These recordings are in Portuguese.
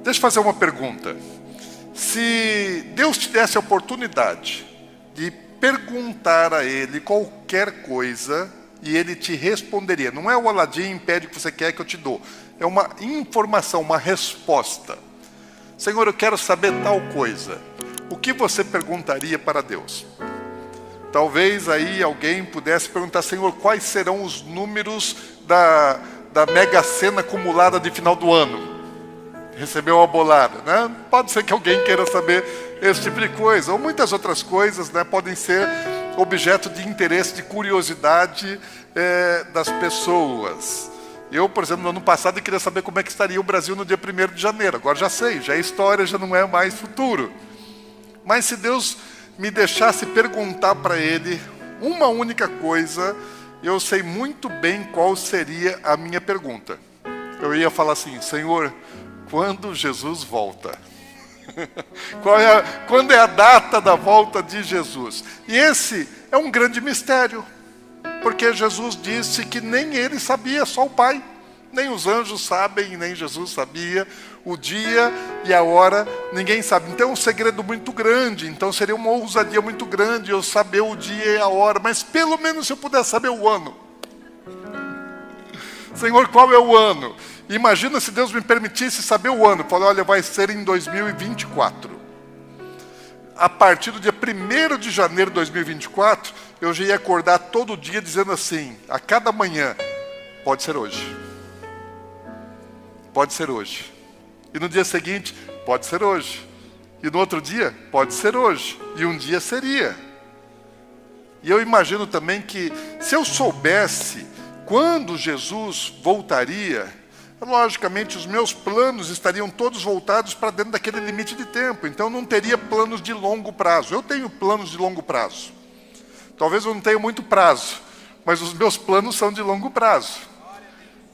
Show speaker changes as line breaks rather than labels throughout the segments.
Deixa eu fazer uma pergunta. Se Deus te desse a oportunidade de perguntar a Ele qualquer coisa e Ele te responderia, não é o Aladim, pede o que você quer que eu te dou, é uma informação, uma resposta. Senhor, eu quero saber tal coisa. O que você perguntaria para Deus? Talvez aí alguém pudesse perguntar, Senhor, quais serão os números da Mega Sena acumulada de final do ano? Recebeu uma bolada, né? Pode ser que alguém queira saber esse tipo de coisa, ou muitas outras coisas, né? Podem ser objeto de interesse, de curiosidade das pessoas. Eu, por exemplo, no ano passado queria saber como é que estaria o Brasil no dia 1º de janeiro. Agora já sei, já é história, já não é mais futuro. Mas se Deus me deixasse perguntar para Ele uma única coisa, eu sei muito bem qual seria a minha pergunta. Eu ia falar assim, Senhor, quando Jesus volta? Quando é a data da volta de Jesus? E esse é um grande mistério, porque Jesus disse que nem Ele sabia, só o Pai. Nem os anjos sabem, nem Jesus sabia. O dia e a hora, ninguém sabe. Então é um segredo muito grande. Então seria uma ousadia muito grande eu saber o dia e a hora. Mas pelo menos se eu pudesse saber o ano. Senhor, qual é o ano? Imagina se Deus me permitisse saber o ano. Falei, olha, vai ser em 2024. A partir do dia 1º de janeiro de 2024, eu já ia acordar todo dia dizendo assim, a cada manhã, pode ser hoje. Pode ser hoje. E no dia seguinte, pode ser hoje. E no outro dia, pode ser hoje. E um dia seria. E eu imagino também que, se eu soubesse quando Jesus voltaria, logicamente os meus planos estariam todos voltados para dentro daquele limite de tempo. Então eu não teria planos de longo prazo. Eu tenho planos de longo prazo. Talvez eu não tenha muito prazo, mas os meus planos são de longo prazo.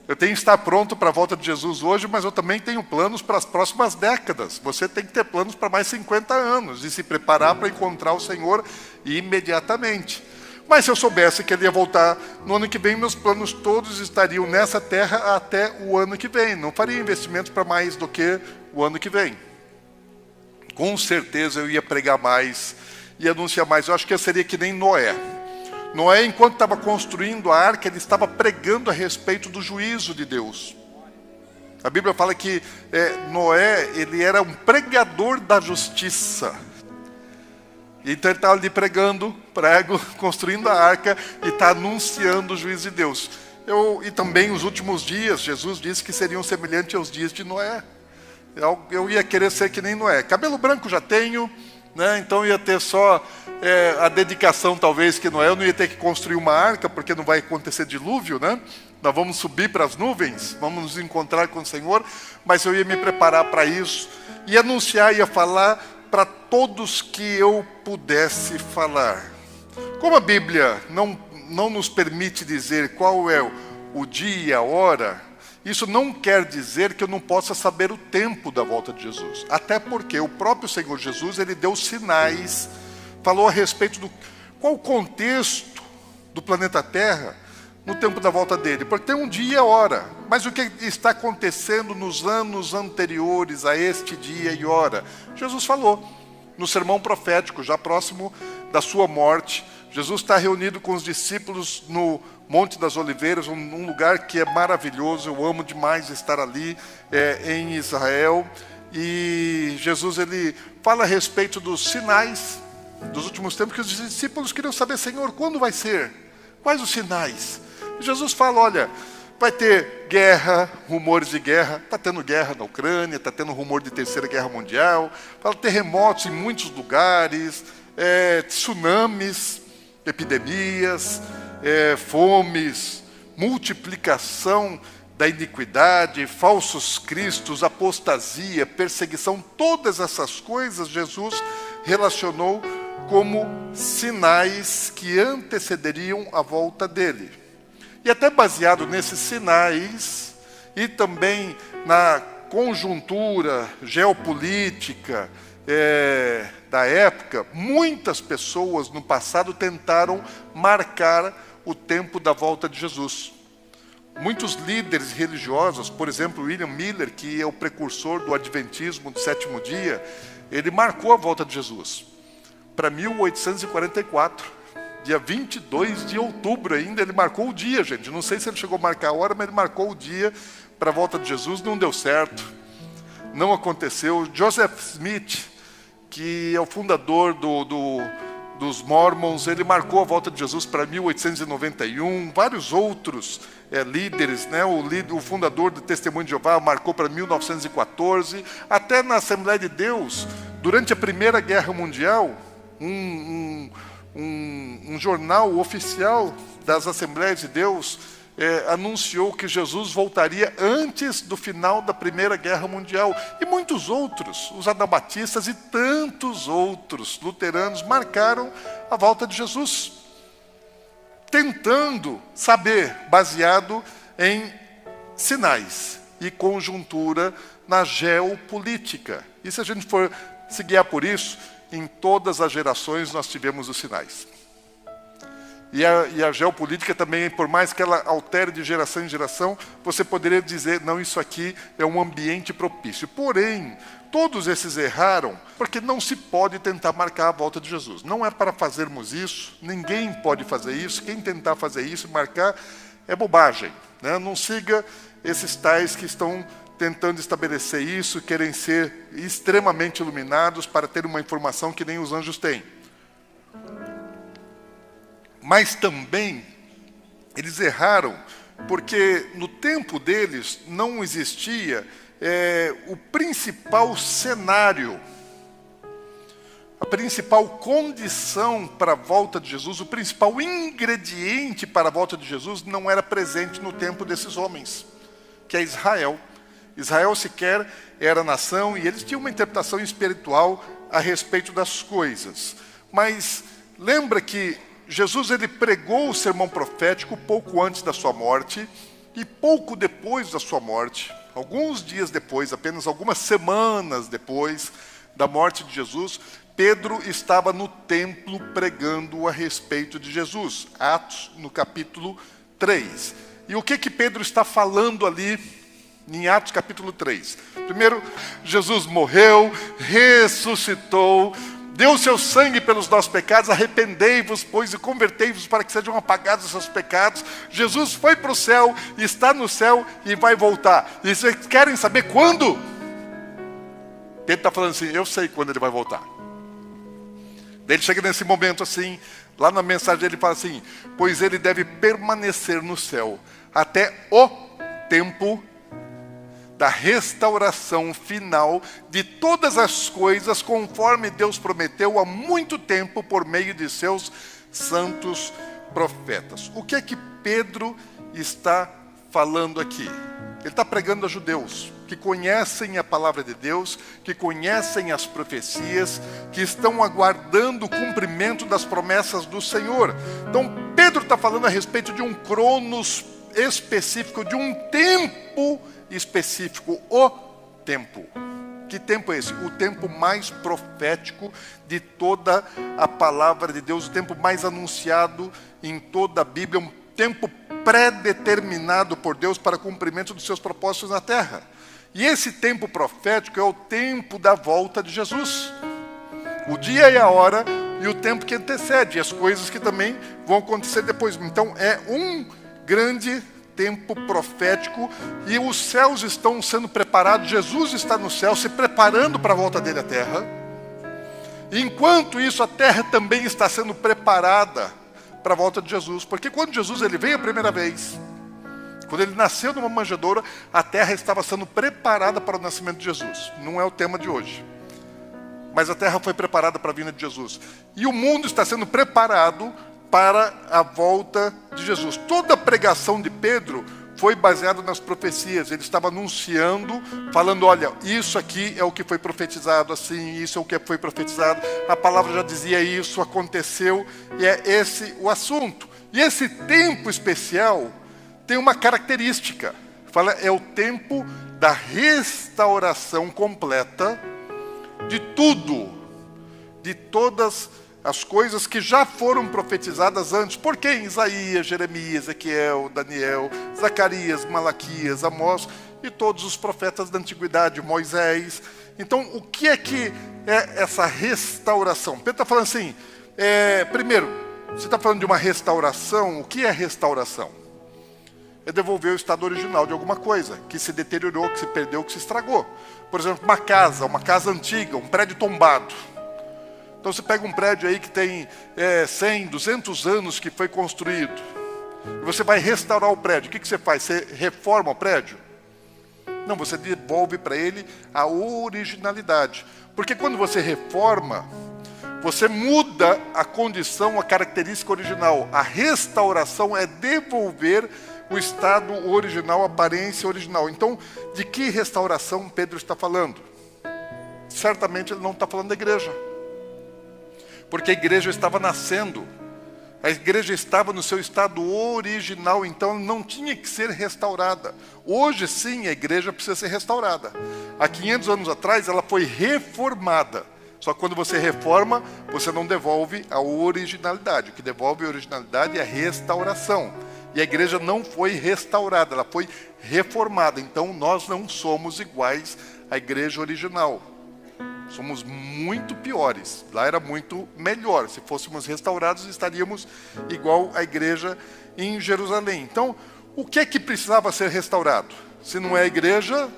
Eu tenho que estar pronto para a volta de Jesus hoje, mas eu também tenho planos para as próximas décadas. Você tem que ter planos para mais 50 anos e se preparar para encontrar o Senhor imediatamente. Mas se eu soubesse que Ele ia voltar no ano que vem, meus planos todos estariam nessa terra até o ano que vem. Não faria investimentos para mais do que o ano que vem. Com certeza eu ia pregar mais e anunciar mais. Eu acho que eu seria que nem Noé. Noé, enquanto estava construindo a arca, ele estava pregando a respeito do juízo de Deus. A Bíblia fala que Noé, ele era um pregador da justiça. Então ele estava ali construindo a arca e está anunciando o juízo de Deus. E também os últimos dias, Jesus disse que seriam semelhantes aos dias de Noé. Eu ia querer ser que nem Noé. Cabelo branco já tenho, né? Então ia ter só a dedicação talvez que Noé. Eu não ia ter que construir uma arca, porque não vai acontecer dilúvio, né? Nós vamos subir para as nuvens, vamos nos encontrar com o Senhor, mas eu ia me preparar para isso, ia anunciar, ia falar para todos que eu pudesse falar. Como a Bíblia não nos permite dizer qual é o dia e a hora, isso não quer dizer que eu não possa saber o tempo da volta de Jesus. Até porque o próprio Senhor Jesus, Ele deu sinais, falou a respeito do qual o contexto do planeta Terra no tempo da volta dele. Porque tem um dia e a hora. Mas o que está acontecendo nos anos anteriores a este dia e hora? Jesus falou no sermão profético, já próximo da sua morte. Jesus está reunido com os discípulos no Monte das Oliveiras, um lugar que é maravilhoso. Eu amo demais estar ali, em Israel. E Jesus, ele fala a respeito dos sinais dos últimos tempos, que os discípulos queriam saber, Senhor, quando vai ser? Quais os sinais? E Jesus fala, olha, vai ter guerra, rumores de guerra. Está tendo guerra na Ucrânia, está tendo rumor de terceira guerra mundial. Fala terremotos em muitos lugares, tsunamis, epidemias, fomes, multiplicação da iniquidade, falsos cristos, apostasia, perseguição. Todas essas coisas Jesus relacionou como sinais que antecederiam a volta dele. E até baseado nesses sinais e também na conjuntura geopolítica da época, muitas pessoas no passado tentaram marcar o tempo da volta de Jesus. Muitos líderes religiosos, por exemplo, William Miller, que é o precursor do Adventismo do sétimo dia, ele marcou a volta de Jesus para 1844, dia 22 de outubro ainda, ele marcou o dia, gente. Não sei se ele chegou a marcar a hora, mas ele marcou o dia para a volta de Jesus. Não deu certo, não aconteceu. Joseph Smith, que é o fundador dos Mormons, ele marcou a volta de Jesus para 1891, vários outros líderes, né? O fundador do Testemunho de Jeová marcou para 1914, até na Assembleia de Deus, durante a Primeira Guerra Mundial, um jornal oficial das Assembleias de Deus anunciou que Jesus voltaria antes do final da Primeira Guerra Mundial. E muitos outros, os anabatistas e tantos outros luteranos, marcaram a volta de Jesus, tentando saber, baseado em sinais e conjuntura na geopolítica. E se a gente for se guiar por isso, em todas as gerações nós tivemos os sinais. E a geopolítica também, por mais que ela altere de geração em geração, você poderia dizer, não, isso aqui é um ambiente propício. Porém, todos esses erraram, porque não se pode tentar marcar a volta de Jesus. Não é para fazermos isso, ninguém pode fazer isso. Quem tentar fazer isso, marcar, é bobagem, né? Não siga esses tais que estão tentando estabelecer isso, querem ser extremamente iluminados para ter uma informação que nem os anjos têm. Mas também eles erraram, porque no tempo deles não existia o principal cenário, a principal condição para a volta de Jesus, o principal ingrediente para a volta de Jesus não era presente no tempo desses homens, que é Israel. Israel sequer era nação e eles tinham uma interpretação espiritual a respeito das coisas. Mas lembra que Jesus ele pregou o sermão profético pouco antes da sua morte e pouco depois da sua morte, alguns dias depois, apenas algumas semanas depois da morte de Jesus, Pedro estava no templo pregando a respeito de Jesus. Atos, no capítulo 3. E o que Pedro está falando ali em Atos capítulo 3? Primeiro, Jesus morreu, ressuscitou, deu seu sangue pelos nossos pecados, arrependei-vos, pois, e convertei-vos para que sejam apagados os seus pecados. Jesus foi para o céu, está no céu e vai voltar. E vocês querem saber quando? Pedro está falando assim, eu sei quando ele vai voltar. Daí ele chega nesse momento assim, lá na mensagem ele fala assim, pois ele deve permanecer no céu até o tempo da restauração final de todas as coisas, conforme Deus prometeu há muito tempo por meio de seus santos profetas. O que é que Pedro está falando aqui? Ele está pregando a judeus que conhecem a palavra de Deus, que conhecem as profecias, que estão aguardando o cumprimento das promessas do Senhor. Então Pedro está falando a respeito de um cronos específico, de um tempo específico, o tempo. Que tempo é esse? O tempo mais profético de toda a palavra de Deus, o tempo mais anunciado em toda a Bíblia, um tempo pré-determinado por Deus para cumprimento dos seus propósitos na terra. E esse tempo profético é o tempo da volta de Jesus. O dia e a hora e o tempo que antecede, e as coisas que também vão acontecer depois. Então é um grande tempo profético e os céus estão sendo preparados, Jesus está no céu se preparando para a volta dele à terra. E enquanto isso, a terra também está sendo preparada para a volta de Jesus, porque quando Jesus ele veio a primeira vez, quando ele nasceu numa manjedoura, a terra estava sendo preparada para o nascimento de Jesus. Não é o tema de hoje, mas a terra foi preparada para a vinda de Jesus, e o mundo está sendo preparado para a volta de Jesus. Toda a pregação de Pedro foi baseada nas profecias. Ele estava anunciando, falando, olha, isso aqui é o que foi profetizado, assim, isso é o que foi profetizado, a palavra já dizia isso, aconteceu, e é esse o assunto. E esse tempo especial tem uma característica, fala, é o tempo da restauração completa de tudo, de todas as coisas que já foram profetizadas antes. Por quem? Isaías, Jeremias, Ezequiel, Daniel, Zacarias, Malaquias, Amós e todos os profetas da antiguidade, Moisés. Então, o que é essa restauração? Pedro está falando assim, primeiro, você está falando de uma restauração. O que é restauração? É devolver o estado original de alguma coisa, que se deteriorou, que se perdeu, que se estragou. Por exemplo, uma casa antiga, um prédio tombado. Então você pega um prédio aí que tem 100, 200 anos que foi construído, e você vai restaurar o prédio. O que você faz? Você reforma o prédio? Não, você devolve para ele a originalidade. Porque quando você reforma, você muda a condição, a característica original. A restauração é devolver o estado original, a aparência original. Então, de que restauração Pedro está falando? Certamente ele não está falando da igreja. Porque a igreja estava nascendo. A igreja estava no seu estado original, então não tinha que ser restaurada. Hoje sim a igreja precisa ser restaurada. Há 500 anos atrás ela foi reformada. Só que quando você reforma, você não devolve a originalidade. O que devolve a originalidade é a restauração. E a igreja não foi restaurada, ela foi reformada. Então nós não somos iguais à igreja original. Somos muito piores. Lá era muito melhor. Se fôssemos restaurados, estaríamos igual à igreja em Jerusalém. Então, o que é que precisava ser restaurado? Se não é a igreja,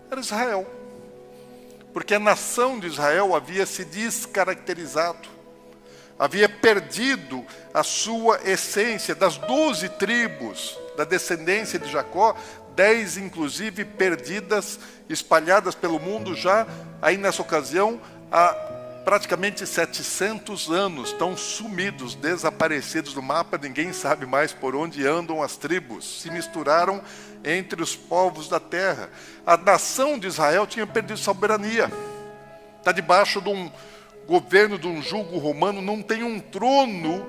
era Israel. Porque a nação de Israel havia se descaracterizado. Havia perdido a sua essência. Das 12 tribos da descendência de Jacó, 10 inclusive perdidas, espalhadas pelo mundo já, aí nessa ocasião, há praticamente 700 anos, estão sumidos, desaparecidos do mapa, ninguém sabe mais por onde andam as tribos, se misturaram entre os povos da terra. A nação de Israel tinha perdido soberania, está debaixo de um governo, de um jugo romano, não tem um trono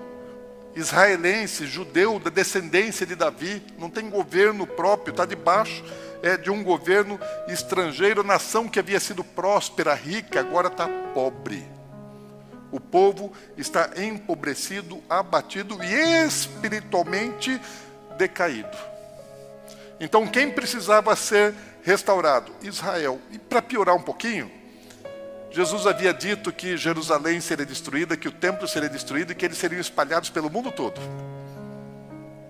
israelense, judeu, da descendência de Davi, não tem governo próprio, está debaixo de um governo estrangeiro. A nação que havia sido próspera, rica, agora está pobre. O povo está empobrecido, abatido e espiritualmente decaído. Então quem precisava ser restaurado? Israel. E para piorar um pouquinho, Jesus havia dito que Jerusalém seria destruída, que o templo seria destruído e que eles seriam espalhados pelo mundo todo.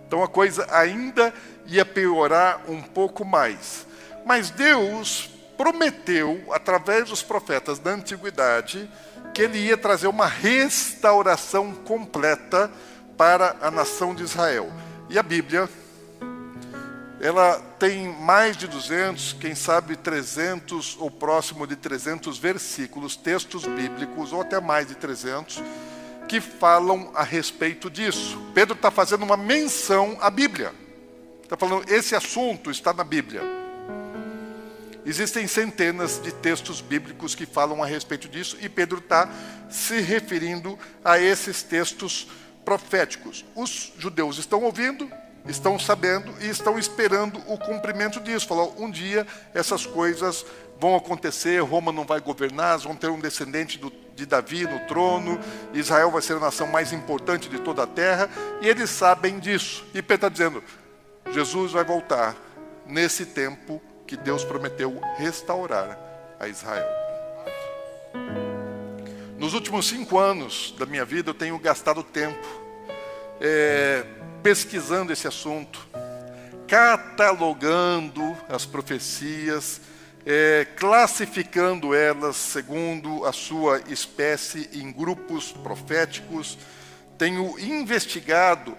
Então a coisa ainda ia piorar um pouco mais. Mas Deus prometeu, através dos profetas da antiguidade, que ele ia trazer uma restauração completa para a nação de Israel. E a Bíblia, ela tem mais de 200, quem sabe 300 ou próximo de 300 versículos, textos bíblicos, ou até mais de 300, que falam a respeito disso. Pedro está fazendo uma menção à Bíblia. Está falando, esse assunto está na Bíblia. Existem centenas de textos bíblicos que falam a respeito disso, e Pedro está se referindo a esses textos proféticos. Os judeus estão ouvindo, estão sabendo e estão esperando o cumprimento disso. Falou, um dia essas coisas vão acontecer, Roma não vai governar, vão ter um descendente de Davi no trono, Israel vai ser a nação mais importante de toda a terra, e eles sabem disso. E Pedro está dizendo, Jesus vai voltar nesse tempo que Deus prometeu restaurar a Israel. Nos últimos 5 anos da minha vida, eu tenho gastado tempo pesquisando esse assunto, catalogando as profecias, classificando elas segundo a sua espécie em grupos proféticos. Tenho investigado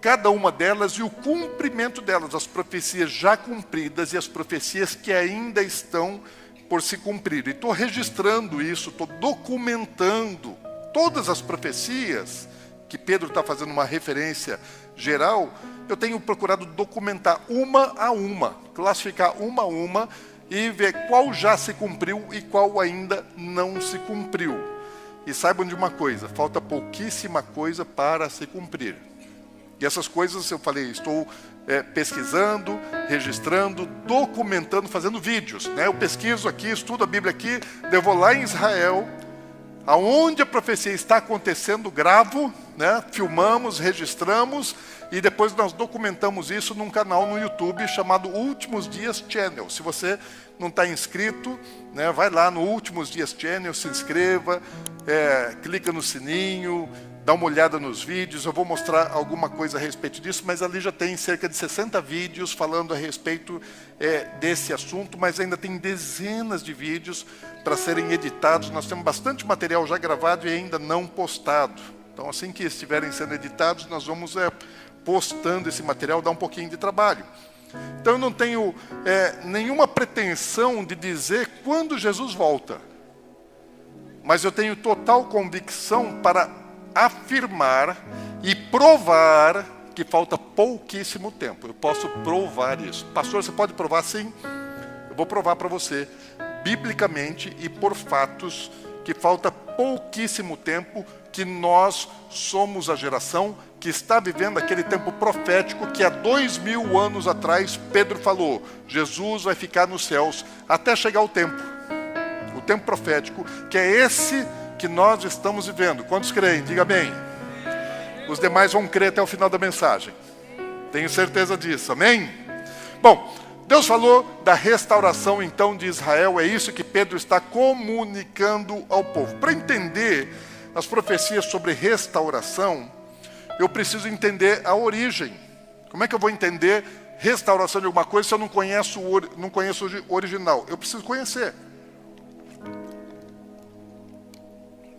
cada uma delas e o cumprimento delas, as profecias já cumpridas e as profecias que ainda estão por se cumprir. E estou registrando isso, estou documentando todas as profecias que Pedro está fazendo uma referência geral. Eu tenho procurado documentar uma a uma, classificar uma a uma e ver qual já se cumpriu e qual ainda não se cumpriu. E saibam de uma coisa, falta pouquíssima coisa para se cumprir. E essas coisas, eu falei, estou pesquisando, registrando, documentando, fazendo vídeos. Eu pesquiso aqui, estudo a Bíblia aqui, eu vou lá em Israel, Aonde a profecia está acontecendo, gravo, né? Filmamos, registramos e depois nós documentamos isso num canal no YouTube chamado Últimos Dias Channel. Se você não está inscrito, né, vai lá no Últimos Dias Channel, se inscreva, clica no sininho, dá uma olhada nos vídeos. Eu vou mostrar alguma coisa a respeito disso, mas ali já tem cerca de 60 vídeos falando a respeito desse assunto, mas ainda tem dezenas de vídeos para serem editados. Nós temos bastante material já gravado e ainda não postado. Então, assim que estiverem sendo editados, nós vamos postando esse material, dá um pouquinho de trabalho. Então, eu não tenho nenhuma pretensão de dizer quando Jesus volta, mas eu tenho total convicção para afirmar e provar que falta pouquíssimo tempo. Eu posso provar isso. Pastor, você pode provar? Sim. Eu vou provar para você, biblicamente e por fatos, que falta pouquíssimo tempo, que nós somos a geração que está vivendo aquele tempo profético que há 2000 anos atrás Pedro falou: Jesus vai ficar nos céus até chegar o tempo profético, que é esse que nós estamos vivendo. Quantos creem? Diga amém. Os demais vão crer até o final da mensagem. Tenho certeza disso, amém? Bom, Deus falou da restauração então de Israel, é isso que Pedro está comunicando ao povo. Para entender as profecias sobre restauração, eu preciso entender a origem. Como é que eu vou entender restauração de alguma coisa se eu não conheço o original? Eu preciso conhecer.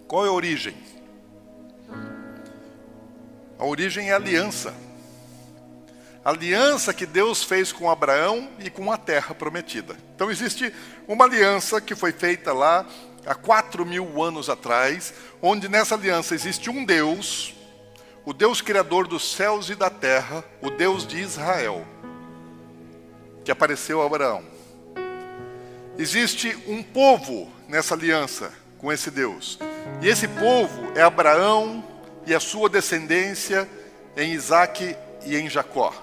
Qual é a origem? A origem é a aliança. A aliança que Deus fez com Abraão e com a terra prometida. Então existe uma aliança que foi feita lá há 4000 anos atrás, onde nessa aliança existe um Deus, o Deus criador dos céus e da terra, o Deus de Israel, que apareceu a Abraão. Existe um povo nessa aliança com esse Deus. E esse povo é Abraão e a sua descendência em Isaac e em Jacó.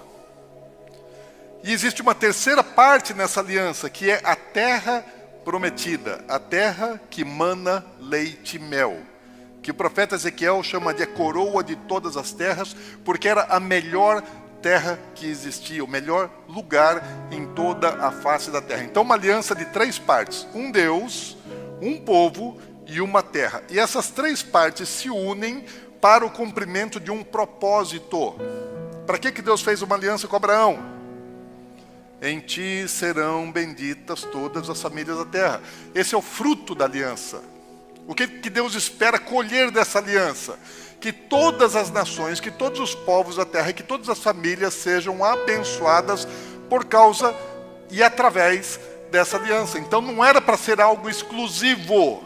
E existe uma terceira parte nessa aliança, que é a terra prometida, a terra que mana leite e mel, que o profeta Ezequiel chama de a coroa de todas as terras, porque era a melhor terra que existia, o melhor lugar em toda a face da terra. Então uma aliança de 3 partes, um Deus, um povo e uma terra. E essas 3 partes se unem para o cumprimento de um propósito. Para que Deus fez uma aliança com Abraão? Em ti serão benditas todas as famílias da terra. Esse é o fruto da aliança. O que Deus espera colher dessa aliança? Que todas as nações, que todos os povos da terra, que todas as famílias sejam abençoadas por causa e através dessa aliança. Então não era para ser algo exclusivo.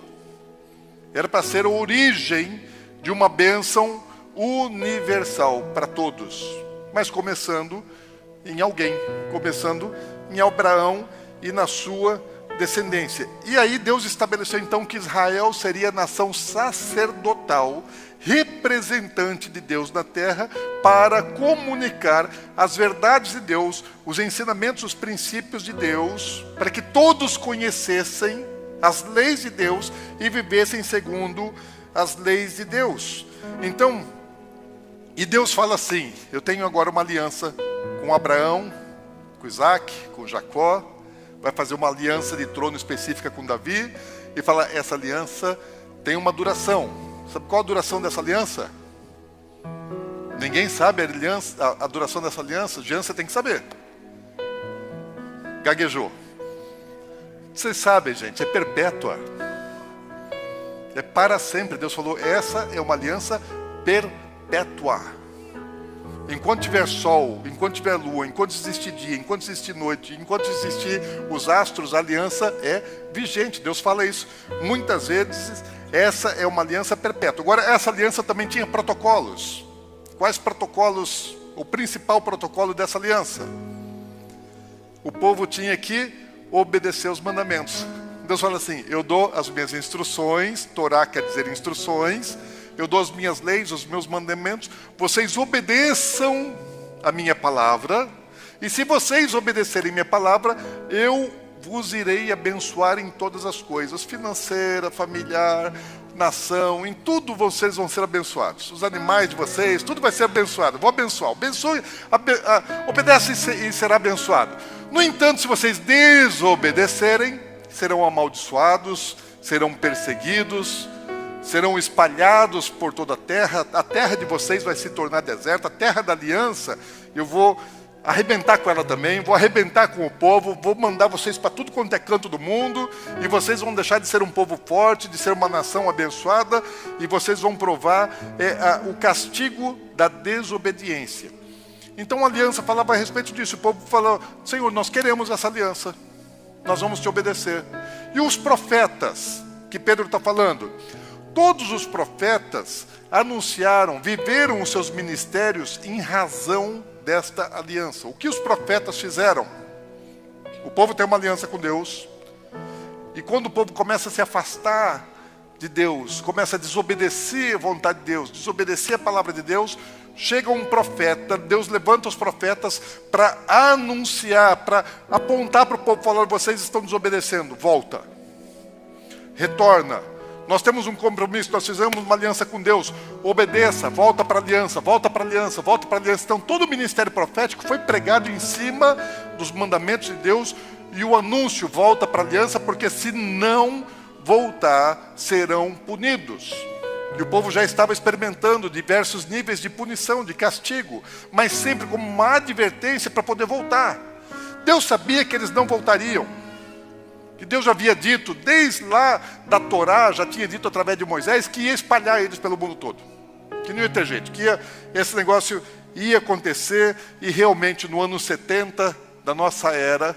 Era para ser a origem de uma bênção universal para todos. Mas começando em alguém, começando em Abraão e na sua descendência. E aí Deus estabeleceu então que Israel seria a nação sacerdotal, representante de Deus na terra, para comunicar as verdades de Deus, os ensinamentos, os princípios de Deus, para que todos conhecessem as leis de Deus e vivessem segundo as leis de Deus. Então, e Deus fala assim: eu tenho agora uma aliança com Abraão, com Isaac, com Jacó, vai fazer uma aliança de trono específica com Davi, e fala, essa aliança tem uma duração. Sabe qual a duração dessa aliança? Ninguém sabe a duração dessa aliança. Jean, você tem que saber. Gaguejou. Vocês sabem, gente, é perpétua. É para sempre. Deus falou, essa é uma aliança perpétua. Enquanto tiver sol, enquanto tiver lua, enquanto existir dia, enquanto existir noite, enquanto existir os astros, a aliança é vigente. Deus fala isso muitas vezes. Essa é uma aliança perpétua. Agora, essa aliança também tinha protocolos. Quais protocolos? O principal protocolo dessa aliança? O povo tinha que obedecer os mandamentos. Deus fala assim, eu dou as minhas instruções, Torá quer dizer instruções, eu dou as minhas leis, os meus mandamentos, vocês obedeçam a minha palavra, e se vocês obedecerem minha palavra, eu vos irei abençoar em todas as coisas, financeira, familiar, nação, em tudo vocês vão ser abençoados. Os animais de vocês, tudo vai ser abençoado. Vou abençoar. Obedece e será abençoado. No entanto, se vocês desobedecerem, serão amaldiçoados, serão perseguidos, serão espalhados por toda a terra de vocês vai se tornar deserta, a terra da aliança, eu vou arrebentar com ela também, vou arrebentar com o povo, vou mandar vocês para tudo quanto é canto do mundo, e vocês vão deixar de ser um povo forte, de ser uma nação abençoada, e vocês vão provar o castigo da desobediência. Então a aliança falava a respeito disso, o povo falou, Senhor, nós queremos essa aliança, nós vamos te obedecer. E os profetas, que Pedro está falando, todos os profetas anunciaram, viveram os seus ministérios em razão desta aliança. O que os profetas fizeram? O povo tem uma aliança com Deus, e quando o povo começa a se afastar de Deus, começa a desobedecer a vontade de Deus, desobedecer a palavra de Deus, chega um profeta, Deus levanta os profetas para anunciar, para apontar para o povo, falando, vocês estão desobedecendo, volta, retorna. Nós temos um compromisso, nós fizemos uma aliança com Deus, obedeça, volta para a aliança, volta para a aliança, volta para a aliança. Então todo o ministério profético foi pregado em cima dos mandamentos de Deus, e o anúncio, volta para a aliança, porque se não voltar, serão punidos. E o povo já estava experimentando diversos níveis de punição, de castigo, mas sempre como uma advertência para poder voltar. Deus sabia que eles não voltariam, que Deus já havia dito, desde lá da Torá, já tinha dito através de Moisés, que ia espalhar eles pelo mundo todo, que não ia ter jeito, que esse negócio ia acontecer. E realmente no ano 70 da nossa era,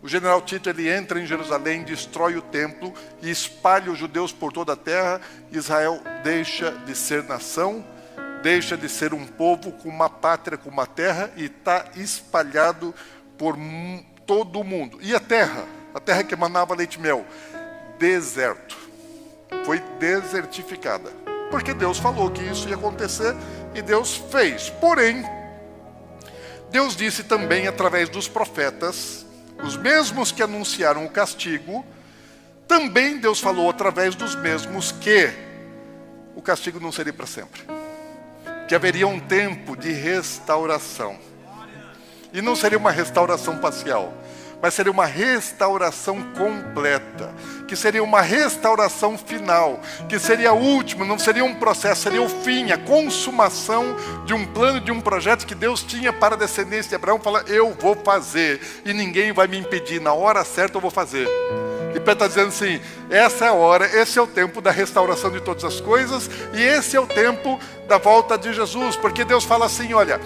o general Tito, ele entra em Jerusalém, destrói o templo e espalha os judeus por toda a terra. Israel deixa de ser nação, deixa de ser um povo com uma pátria, com uma terra, e está espalhado por todo o mundo. E a terra que emanava leite e mel, deserto, foi desertificada, porque Deus falou que isso ia acontecer e Deus fez. Porém, Deus disse também através dos profetas, os mesmos que anunciaram o castigo, também Deus falou através dos mesmos que o castigo não seria para sempre, que haveria um tempo de restauração, e não seria uma restauração parcial, mas seria uma restauração completa, que seria uma restauração final, que seria a última, não seria um processo, seria o fim, a consumação de um plano, de um projeto que Deus tinha para a descendência de Abraão. Fala, eu vou fazer, e ninguém vai me impedir, na hora certa eu vou fazer. E Pedro está dizendo assim, essa é a hora, esse é o tempo da restauração de todas as coisas, e esse é o tempo da volta de Jesus, porque Deus fala assim, olha,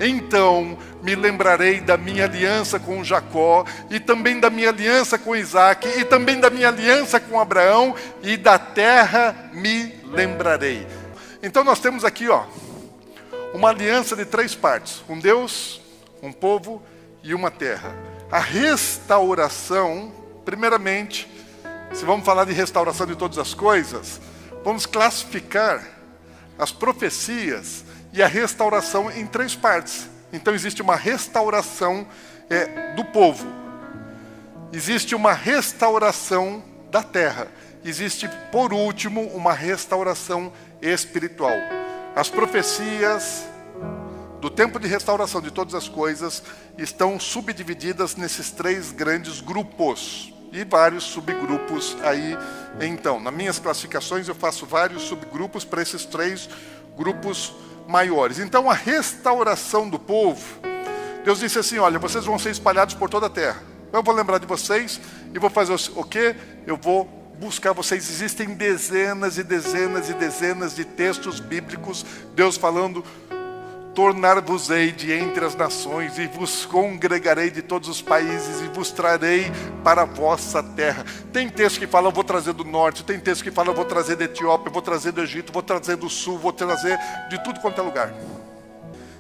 então me lembrarei da minha aliança com Jacó, e também da minha aliança com Isaac, e também da minha aliança com Abraão, e da terra me lembrarei. Então nós temos aqui, uma aliança de 3 partes, um Deus, um povo e uma terra. A restauração, primeiramente, se vamos falar de restauração de todas as coisas, vamos classificar as profecias e a restauração em 3 partes. Então existe uma restauração do povo, existe uma restauração da terra, existe, por último, uma restauração espiritual. As profecias do tempo de restauração de todas as coisas estão subdivididas nesses 3 grandes grupos, e vários subgrupos aí. Então, nas minhas classificações eu faço vários subgrupos para esses 3 grupos maiores. Então a restauração do povo, Deus disse assim, olha, vocês vão ser espalhados por toda a terra, eu vou lembrar de vocês, e vou fazer o quê? Eu vou buscar vocês. Existem dezenas e dezenas e dezenas de textos bíblicos, Deus falando, tornar-vos-ei de entre as nações, e vos congregarei de todos os países, e vos trarei para a vossa terra. Tem texto que fala, eu vou trazer do norte, tem texto que fala, eu vou trazer da Etiópia, eu vou trazer do Egito, vou trazer do sul, vou trazer de tudo quanto é lugar.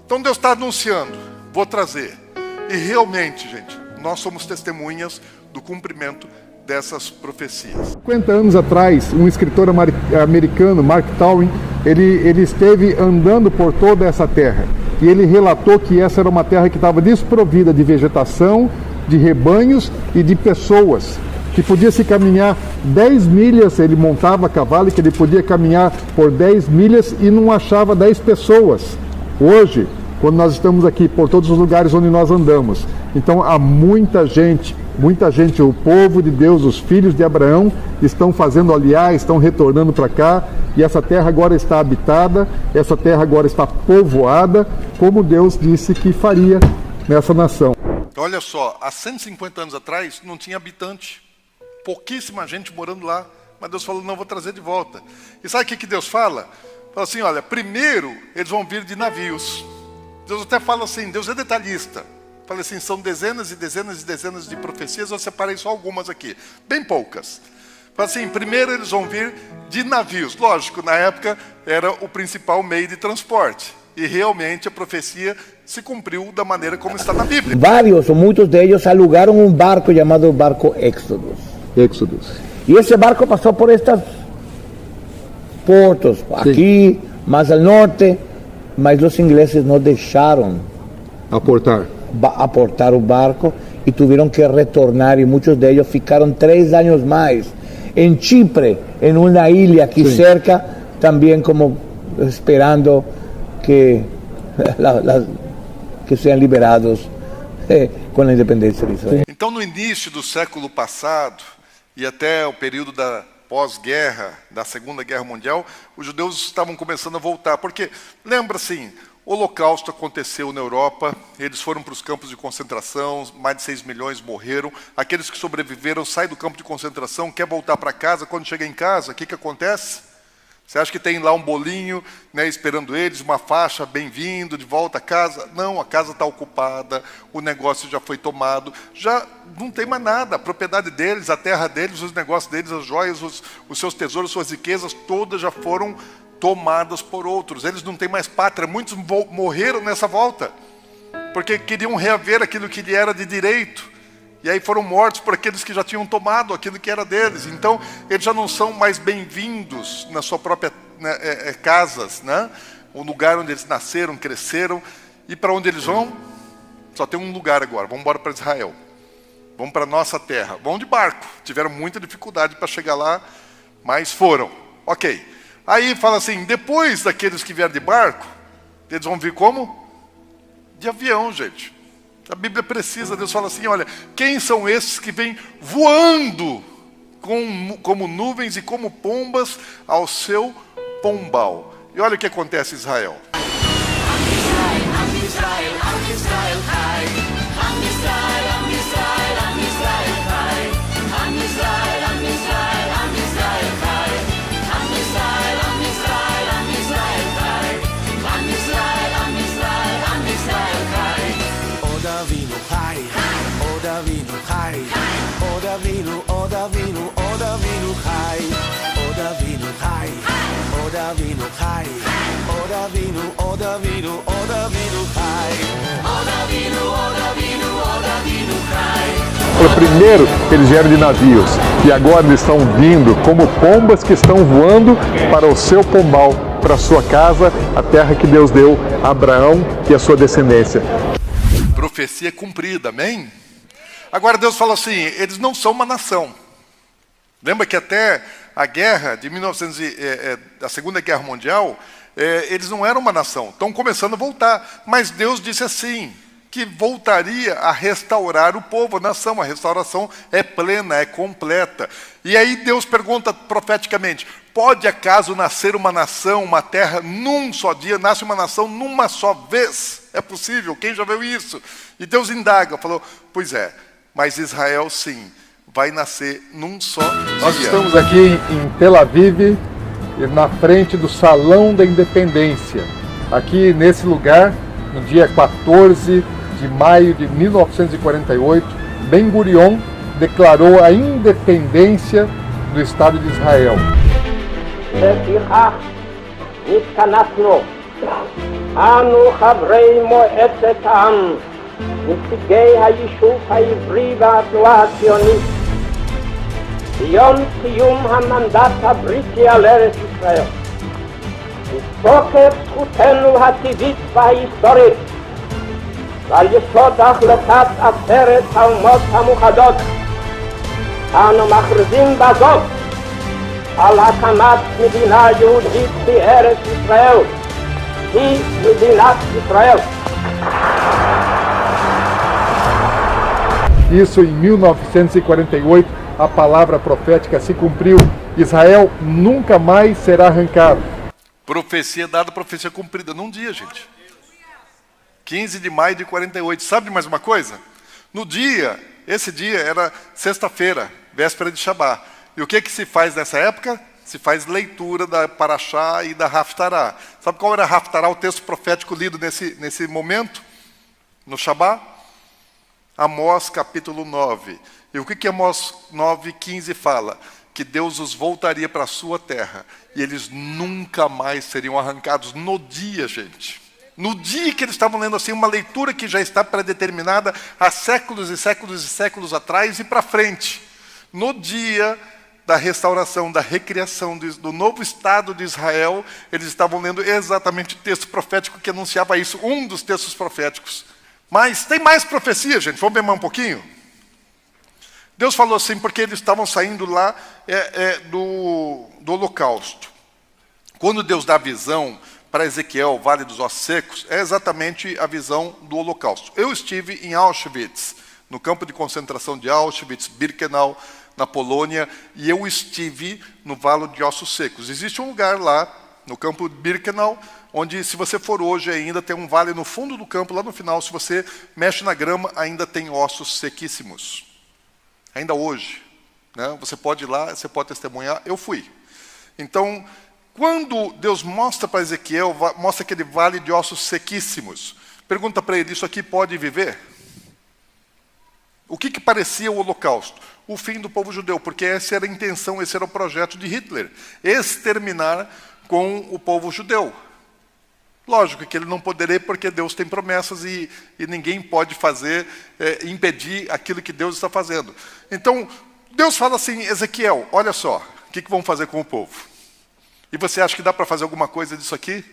Então Deus está anunciando, vou trazer. E realmente, gente, nós somos testemunhas do cumprimento dessas profecias.
50 anos atrás, um escritor americano, Mark Twain, ele esteve andando por toda essa terra, e ele relatou que essa era uma terra que estava desprovida de vegetação, de rebanhos e de pessoas. que podia se caminhar 10 milhas, ele montava a cavalo, que ele podia caminhar por 10 milhas e não achava 10 pessoas. Hoje, quando nós estamos aqui por todos os lugares onde nós andamos, então há muita gente, o povo de Deus, os filhos de Abraão, estão fazendo aliar, estão retornando para cá, e essa terra agora está habitada, essa terra agora está povoada, como Deus disse que faria nessa nação.
Olha só, há 150 anos atrás não tinha habitante, pouquíssima gente morando lá, mas Deus falou, não, vou trazer de volta. E sabe o que Deus fala? Fala assim, olha, primeiro eles vão vir de navios. Deus até fala assim, Deus é detalhista. Fala assim, são dezenas e dezenas e dezenas de profecias, eu separei só algumas aqui, bem poucas. Fala assim, primeiro eles vão vir de navios. Lógico, na época era o principal meio de transporte. E realmente a profecia se cumpriu da maneira como está na Bíblia.
Vários ou muitos deles alugaram um barco chamado barco Éxodos. E esse barco passou por estes portos, aqui, mais ao norte, mas os ingleses não deixaram aportar o barco e tiveram que retornar, e muitos deles ficaram 3 anos mais em Chipre, em uma ilha aqui cerca, também como esperando que sejam liberados com a independência de Israel.
Então, no início do século passado e até o período da pós-guerra, da Segunda Guerra Mundial, os judeus estavam começando a voltar, porque, lembra assim, o Holocausto aconteceu na Europa, eles foram para os campos de concentração, mais de 6 milhões morreram, aqueles que sobreviveram saem do campo de concentração, quer voltar para casa, quando chega em casa, o que acontece? Você acha que tem lá um bolinho, né, esperando eles, uma faixa, bem-vindo, de volta a casa? Não, a casa está ocupada, o negócio já foi tomado, já não tem mais nada, a propriedade deles, a terra deles, os negócios deles, as joias, os seus tesouros, suas riquezas, todas já foram tomadas por outros. Eles não têm mais pátria, muitos morreram nessa volta, porque queriam reaver aquilo que lhe era de direito. E aí foram mortos por aqueles que já tinham tomado aquilo que era deles. Então, eles já não são mais bem-vindos na sua própria casas, né? O lugar onde eles nasceram, cresceram. E para onde eles vão? Só tem um lugar agora. Vamos embora para Israel. Vamos para a nossa terra. Vão de barco. Tiveram muita dificuldade para chegar lá, mas foram. Ok. Aí fala assim, depois daqueles que vieram de barco, eles vão vir como? De avião, gente. A Bíblia precisa, Deus fala assim, olha, quem são esses que vêm voando como nuvens e como pombas ao seu pombal? E olha o que acontece em Israel.
Primeiro, eles vieram de navios, e agora eles estão vindo como pombas que estão voando para o seu pombal, para a sua casa, a terra que Deus deu a Abraão e a sua descendência.
Profecia cumprida, amém? Agora Deus fala assim, eles não são uma nação. Lembra que até a guerra de a Segunda Guerra Mundial, eles não eram uma nação, estão começando a voltar. Mas Deus disse assim, que voltaria a restaurar o povo, a nação. A restauração é plena, é completa. E aí Deus pergunta profeticamente, pode acaso nascer uma nação, uma terra, num só dia? Nasce uma nação numa só vez? É possível? Quem já viu isso? E Deus indaga, falou, pois é, mas Israel sim, vai nascer num só dia.
Nós estamos aqui em Tel Aviv, na frente do Salão da Independência. Aqui nesse lugar, no dia 14 de maio de 1948, Ben Gurion declarou a independência do Estado de Israel.
התכנסנו, אנו חברי מועצת העם, נציגי היישוב העברי והתנועה הציונית, ביום סיום המנדט הבריטי על ארץ ישראל, מתוקף זכותנו הטבעית וההיסטורית, ועל יסוד החלטת עצרת האומות המאוחדות, אנו מכריזים בזאת על הקמת מדינה יהודית בארץ ישראל, היא מדינת ישראל.
Isso em 1948, a palavra profética se cumpriu. Israel nunca mais será arrancado.
Profecia dada, profecia cumprida num dia, gente. 15 de maio de 48. Sabe de mais uma coisa? No dia, esse dia era sexta-feira, véspera de Shabá. E o que se faz nessa época? Se faz leitura da Parashá e da Haftará. Sabe qual era a Haftará, o texto profético lido nesse momento? No Shabá? Amós capítulo 9. E o que Amós 9:15 fala? Que Deus os voltaria para a sua terra e eles nunca mais seriam arrancados. No dia, gente. No dia que eles estavam lendo assim, uma leitura que já está predeterminada há séculos e séculos e séculos atrás e para frente. No dia da restauração, da recriação do novo Estado de Israel, eles estavam lendo exatamente o texto profético que anunciava isso, um dos textos proféticos. Mas tem mais profecia, gente, vamos ver mais um pouquinho? Deus falou assim, porque eles estavam saindo lá do holocausto. Quando Deus dá a visão para Ezequiel, Vale dos Ossos Secos, é exatamente a visão do holocausto. Eu estive em Auschwitz, no campo de concentração de Auschwitz, Birkenau, na Polônia, e eu estive no Vale de Ossos Secos. Existe um lugar lá, no campo de Birkenau, onde, se você for hoje ainda, tem um vale no fundo do campo, lá no final, se você mexe na grama, ainda tem ossos sequíssimos. Ainda hoje. Né? Você pode ir lá, você pode testemunhar, eu fui. Então, quando Deus mostra para Ezequiel, mostra aquele vale de ossos sequíssimos, pergunta para ele, isso aqui pode viver? O que parecia o holocausto? O fim do povo judeu, porque essa era a intenção, esse era o projeto de Hitler, exterminar com o povo judeu. Lógico que ele não poderia, porque Deus tem promessas e ninguém pode impedir aquilo que Deus está fazendo. Então, Deus fala assim, Ezequiel, olha só, o que vão fazer com o povo? E você acha que dá para fazer alguma coisa disso aqui?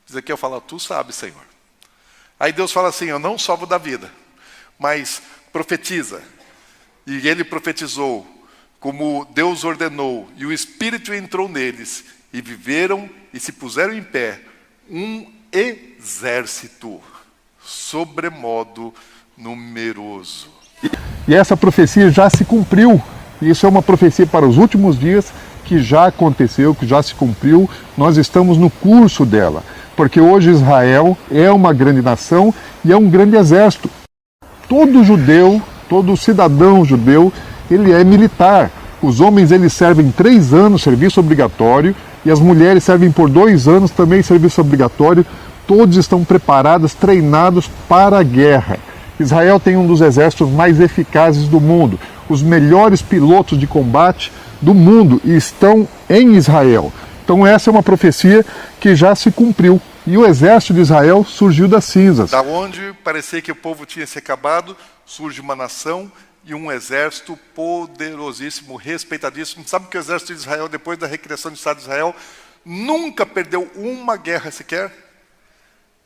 Ezequiel fala, tu sabes, Senhor. Aí Deus fala assim, eu não só vou dar vida, mas profetiza. E ele profetizou, como Deus ordenou, e o Espírito entrou neles, e viveram e se puseram em pé, um exército sobremodo numeroso.
E essa profecia já se cumpriu. Isso é uma profecia para os últimos dias que já aconteceu, que já se cumpriu. Nós estamos no curso dela, porque hoje Israel é uma grande nação e é um grande exército. Todo judeu, todo cidadão judeu, ele é militar. Os homens eles servem 3 anos serviço obrigatório e as mulheres servem por 2 anos também serviço obrigatório. Todos estão preparados, treinados para a guerra. Israel tem um dos exércitos mais eficazes do mundo. Os melhores pilotos de combate do mundo estão em Israel. Então essa é uma profecia que já se cumpriu. E o exército de Israel surgiu das cinzas.
Da onde parecia que o povo tinha se acabado, surge uma nação e um exército poderosíssimo, respeitadíssimo. Sabe que o exército de Israel, depois da recriação do Estado de Israel, nunca perdeu uma guerra sequer?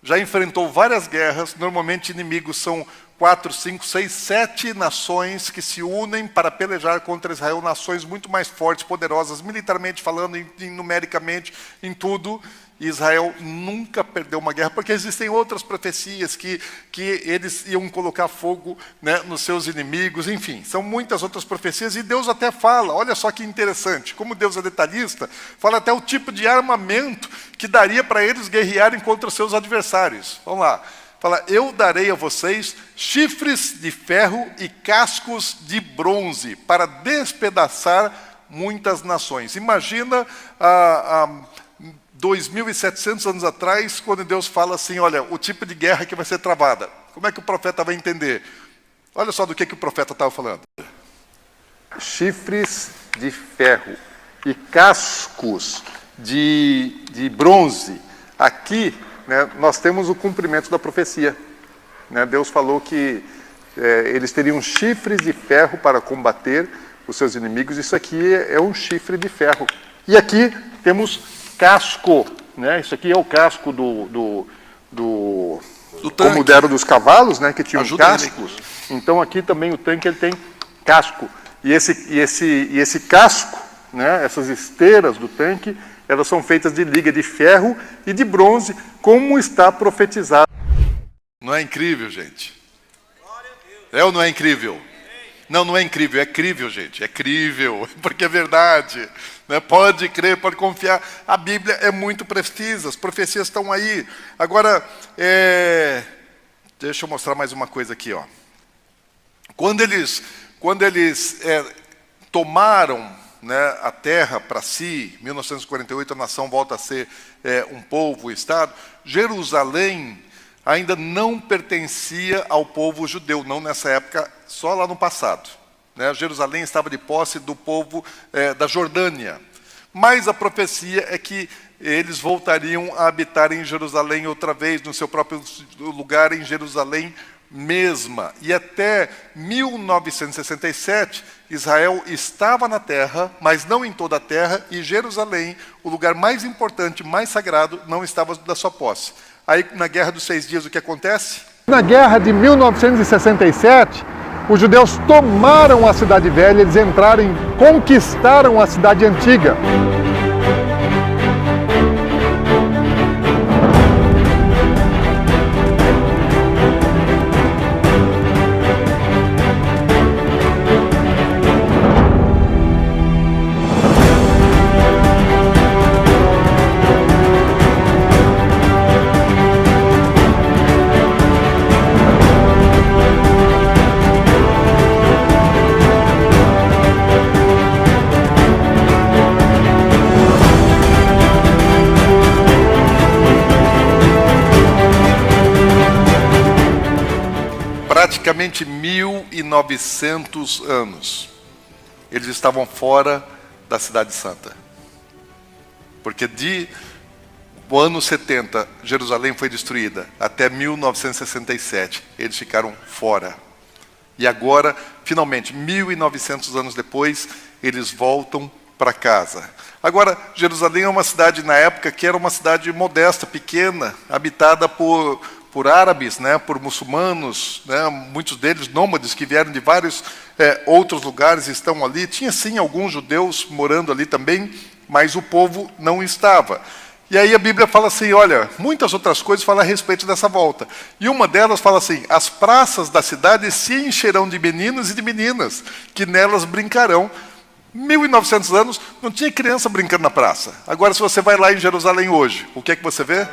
Já enfrentou várias guerras, normalmente inimigos são 4, 5, 6, 7 nações que se unem para pelejar contra Israel, nações muito mais fortes, poderosas, militarmente falando, numericamente, em tudo. Israel nunca perdeu uma guerra, porque existem outras profecias que eles iam colocar fogo, né, nos seus inimigos, enfim, são muitas outras profecias, e Deus até fala, olha só que interessante, como Deus é detalhista, fala até o tipo de armamento que daria para eles guerrearem contra os seus adversários. Vamos lá, fala, eu darei a vocês chifres de ferro e cascos de bronze para despedaçar muitas nações. Imagina 2.700 anos atrás, quando Deus fala assim, olha, o tipo de guerra que vai ser travada. Como é que o profeta vai entender? Olha só do que o profeta estava falando. Chifres de ferro e cascos de bronze. Aqui, né, nós temos o cumprimento da profecia. Né? Deus falou que eles teriam chifres de ferro para combater os seus inimigos. Isso aqui é um chifre de ferro. E aqui temos casco, né? Isso aqui é o casco do tanque. Como deram dos cavalos, né? Que tinham cascos. Então aqui também o tanque ele tem casco. E esse casco, né, essas esteiras do tanque, elas são feitas de liga de ferro e de bronze, como está profetizado. Não é incrível, gente? É ou não é incrível? Não, não é incrível, é crível, gente. É crível, porque é verdade. Né? Pode crer, pode confiar. A Bíblia é muito precisa, as profecias estão aí. Agora, deixa eu mostrar mais uma coisa aqui. Ó. Quando eles tomaram, né, a terra para si, em 1948 a nação volta a ser um povo, um Estado, Jerusalém ainda não pertencia ao povo judeu, não nessa época, só lá no passado. Né? Jerusalém estava de posse do povo da Jordânia. Mas a profecia é que eles voltariam a habitar em Jerusalém outra vez, no seu próprio lugar, em Jerusalém mesma. E até 1967, Israel estava na terra, mas não em toda a terra, e Jerusalém, o lugar mais importante, mais sagrado, não estava da sua posse. Aí, na Guerra dos 6 Dias, o que acontece?
Na Guerra de 1967, os judeus tomaram a Cidade Velha, eles entraram e conquistaram a Cidade Antiga.
Praticamente 1.900 anos, eles estavam fora da Cidade Santa. Porque do ano 70, Jerusalém foi destruída, até 1967, eles ficaram fora. E agora, finalmente, 1.900 anos depois, eles voltam para casa. Agora, Jerusalém é uma cidade, na época, que era uma cidade modesta, pequena, habitada por árabes, né, por muçulmanos, né, muitos deles nômades que vieram de vários outros lugares, estão ali. Tinha sim alguns judeus morando ali também, mas o povo não estava. E aí a Bíblia fala assim, olha, muitas outras coisas falam a respeito dessa volta. E uma delas fala assim, as praças da cidade se encherão de meninos e de meninas, que nelas brincarão. 1.900 anos, não tinha criança brincando na praça. Agora, se você vai lá em Jerusalém hoje, o que é que você vê?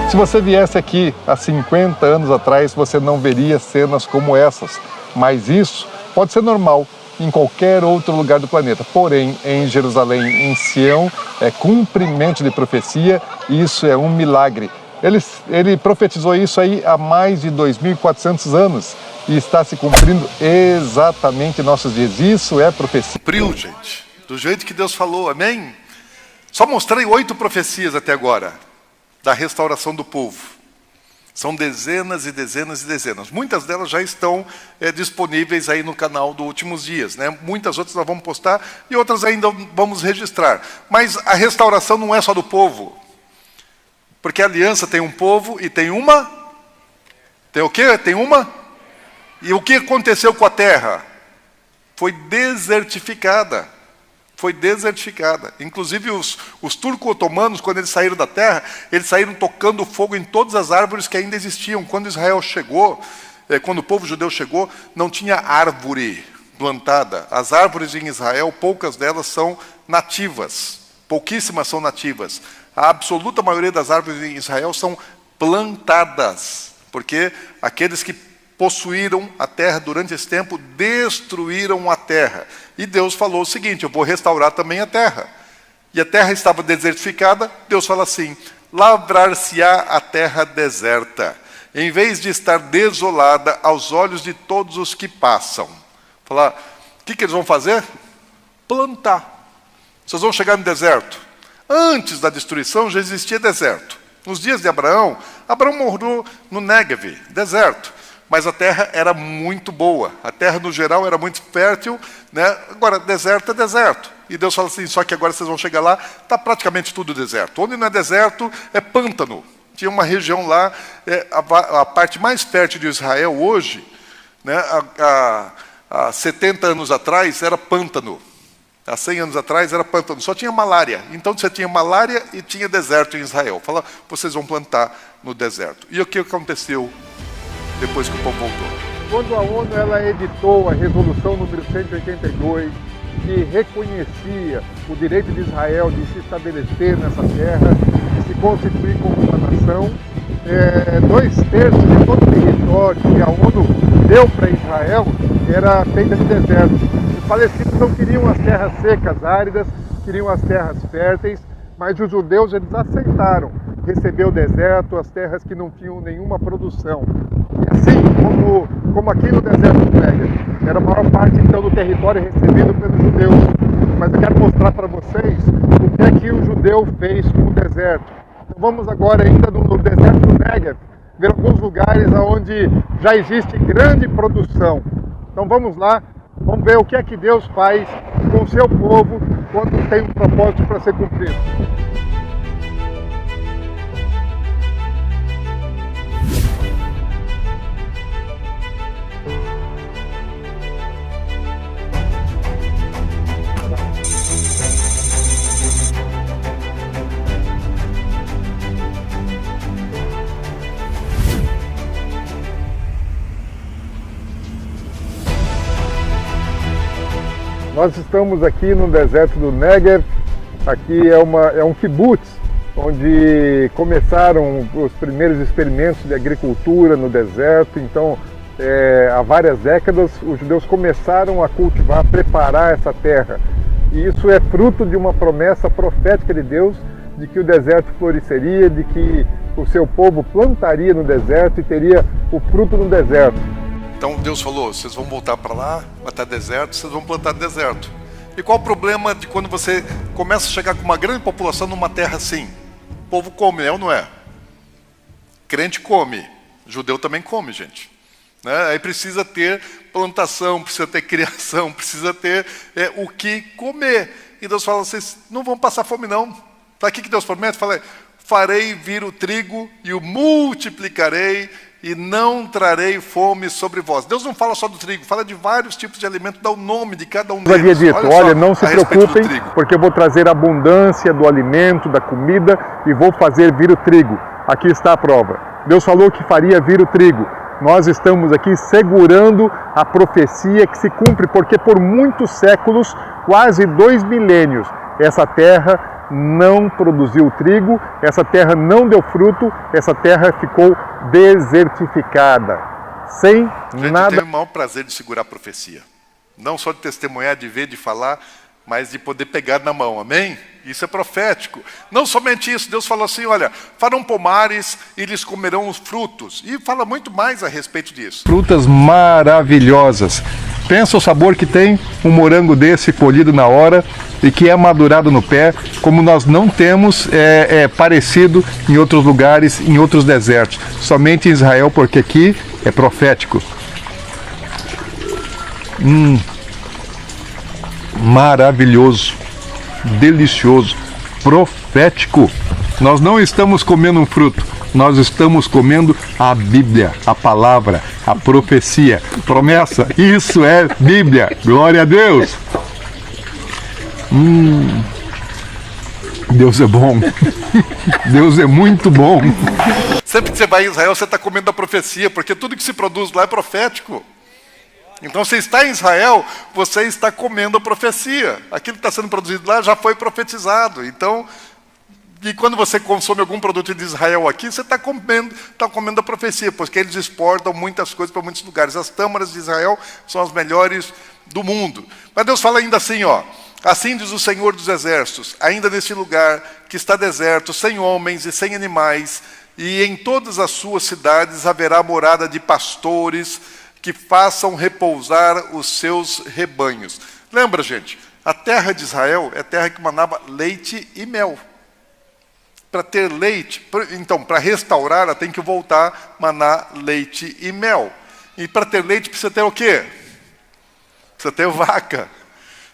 Se você viesse aqui há 50 anos atrás, você não veria cenas como essas. Mas isso pode ser normal em qualquer outro lugar do planeta. Porém, em Jerusalém, em Sião, é cumprimento de profecia, e isso é um milagre. Ele profetizou isso aí há mais de 2.400 anos e está se cumprindo exatamente em nossos dias. Isso é profecia.
Cumpriu, gente, do jeito que Deus falou, amém? Só mostrei 8 profecias até agora da restauração do povo. São dezenas e dezenas e dezenas. Muitas delas já estão disponíveis aí no canal do Últimos Dias, né? Muitas outras nós vamos postar e outras ainda vamos registrar. Mas a restauração não é só do povo. Porque a aliança tem um povo e tem uma... Tem o quê? Tem uma... E o que aconteceu com a terra? Foi desertificada. Foi desertificada. Inclusive os turco-otomanos, quando eles saíram da terra, eles saíram tocando fogo em todas as árvores que ainda existiam. Quando Israel chegou, quando o povo judeu chegou, não tinha árvore plantada. As árvores em Israel, poucas delas são nativas. Pouquíssimas são nativas. A absoluta maioria das árvores em Israel são plantadas, porque aqueles que possuíram a terra durante esse tempo destruíram a terra. E Deus falou o seguinte: eu vou restaurar também a terra. E a terra estava desertificada, Deus fala assim: lavrar-se-á a terra deserta, em vez de estar desolada aos olhos de todos os que passam. Falar, o que eles vão fazer? Plantar. Vocês vão chegar no deserto. Antes da destruição já existia deserto. Nos dias de Abraão, Abraão morou no Negev, deserto. Mas a terra era muito boa. A terra, no geral, era muito fértil, né? Agora, deserto é deserto. E Deus fala assim, só que agora vocês vão chegar lá, está praticamente tudo deserto. Onde não é deserto, é pântano. Tinha uma região lá, a parte mais fértil de Israel hoje, né, há 70 anos atrás, era pântano. Há 100 anos atrás era pântano, só tinha malária. Então você tinha malária e tinha deserto em Israel. Fala, vocês vão plantar no deserto. E o que aconteceu depois que o povo voltou?
Quando a ONU ela editou a resolução número 182, que reconhecia o direito de Israel de se estabelecer nessa terra, de se constituir como uma nação, 2/3 de todo o território que a ONU deu para Israel era feita de deserto. Os palestinos não queriam as terras secas, áridas, queriam as terras férteis, mas os judeus eles aceitaram receber o deserto, as terras que não tinham nenhuma produção. E assim como aqui no deserto do Negev, era a maior parte então do território recebido pelos judeus. Mas eu quero mostrar para vocês o que é que o judeu fez com o deserto. Então vamos agora ainda no deserto do Negev, ver alguns lugares onde já existe grande produção. Então vamos lá, vamos ver o que é que Deus faz com o seu povo quando tem um propósito para ser cumprido. Nós estamos aqui no deserto do Negev. Aqui é um kibbutz, onde começaram os primeiros experimentos de agricultura no deserto. Então, há várias décadas, os judeus começaram a cultivar, a preparar essa terra. E isso é fruto de uma promessa profética de Deus, de que o deserto floresceria, de que o seu povo plantaria no deserto e teria o fruto no deserto.
Então Deus falou, vocês vão voltar para lá, vai estar deserto, vocês vão plantar deserto. E qual o problema de quando você começa a chegar com uma grande população numa terra assim? O povo come, é ou não é? Crente come, judeu também come, gente. Né? Aí precisa ter plantação, precisa ter criação, precisa ter o que comer. E Deus fala, vocês não vão passar fome não. Sabe o que Deus promete? Fala, farei vir o trigo e o multiplicarei, e não trarei fome sobre vós. Deus não fala só do trigo, fala de vários tipos de alimento, dá o nome de cada um deles.
Havia dito, olha, não se preocupem, porque eu vou trazer abundância do alimento, da comida, e vou fazer vir o trigo. Aqui está a prova. Deus falou que faria vir o trigo. Nós estamos aqui segurando a profecia que se cumpre, porque por muitos séculos, quase 2 milênios, essa terra não produziu trigo, essa terra não deu fruto, essa terra ficou desertificada, sem nada.
Eu tenho o maior prazer de segurar a profecia, não só de testemunhar, de ver, de falar, mas de poder pegar na mão, amém? Isso é profético. Não somente isso, Deus falou assim, olha, farão pomares e eles comerão os frutos. E fala muito mais a respeito disso.
Frutas maravilhosas. Pensa o sabor que tem um morango desse colhido na hora e que é madurado no pé, como nós não temos parecido em outros lugares, em outros desertos. Somente em Israel, porque aqui é profético. Maravilhoso, delicioso, profético. Nós não estamos comendo um fruto, nós estamos comendo a Bíblia, a palavra, a profecia, promessa. Isso é Bíblia, glória a Deus. Deus é bom, Deus é muito bom.
Sempre que você vai em Israel, você está comendo a profecia, porque tudo que se produz lá é profético. Então, você está em Israel, você está comendo a profecia. Aquilo que está sendo produzido lá já foi profetizado. Então, E quando você consome algum produto de Israel aqui, você está comendo a profecia, porque eles exportam muitas coisas para muitos lugares. As tâmaras de Israel são as melhores do mundo. Mas Deus fala ainda assim, ó. Assim diz o Senhor dos Exércitos, ainda neste lugar que está deserto, sem homens e sem animais, e em todas as suas cidades haverá morada de pastores que façam repousar os seus rebanhos. Lembra, gente, a terra de Israel é terra que manava leite e mel. Para ter leite, então, para restaurar, ela tem que voltar a manar leite e mel. E para ter leite precisa ter o quê? Precisa ter vaca.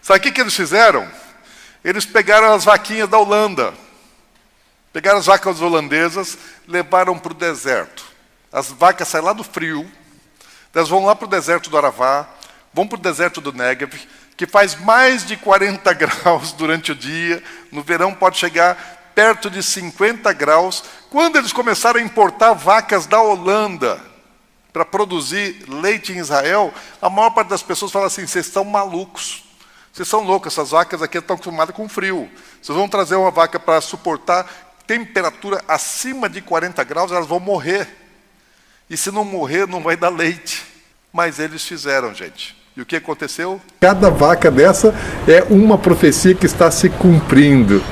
Sabe o que eles fizeram? Eles pegaram as vaquinhas da Holanda. Pegaram as vacas holandesas, levaram para o deserto. As vacas saem lá do frio, elas vão lá para o deserto do Arafá, vão para o deserto do Negev, que faz mais de 40 graus durante o dia. No verão pode chegar perto de 50 graus. Quando eles começaram a importar vacas da Holanda para produzir leite em Israel, a maior parte das pessoas fala assim, vocês estão malucos, vocês são loucos, essas vacas aqui estão acostumadas com frio. Vocês vão trazer uma vaca para suportar temperatura acima de 40 graus, elas vão morrer. E se não morrer, não vai dar leite. Mas eles fizeram, gente. E o que aconteceu?
Cada vaca dessa é uma profecia que está se cumprindo.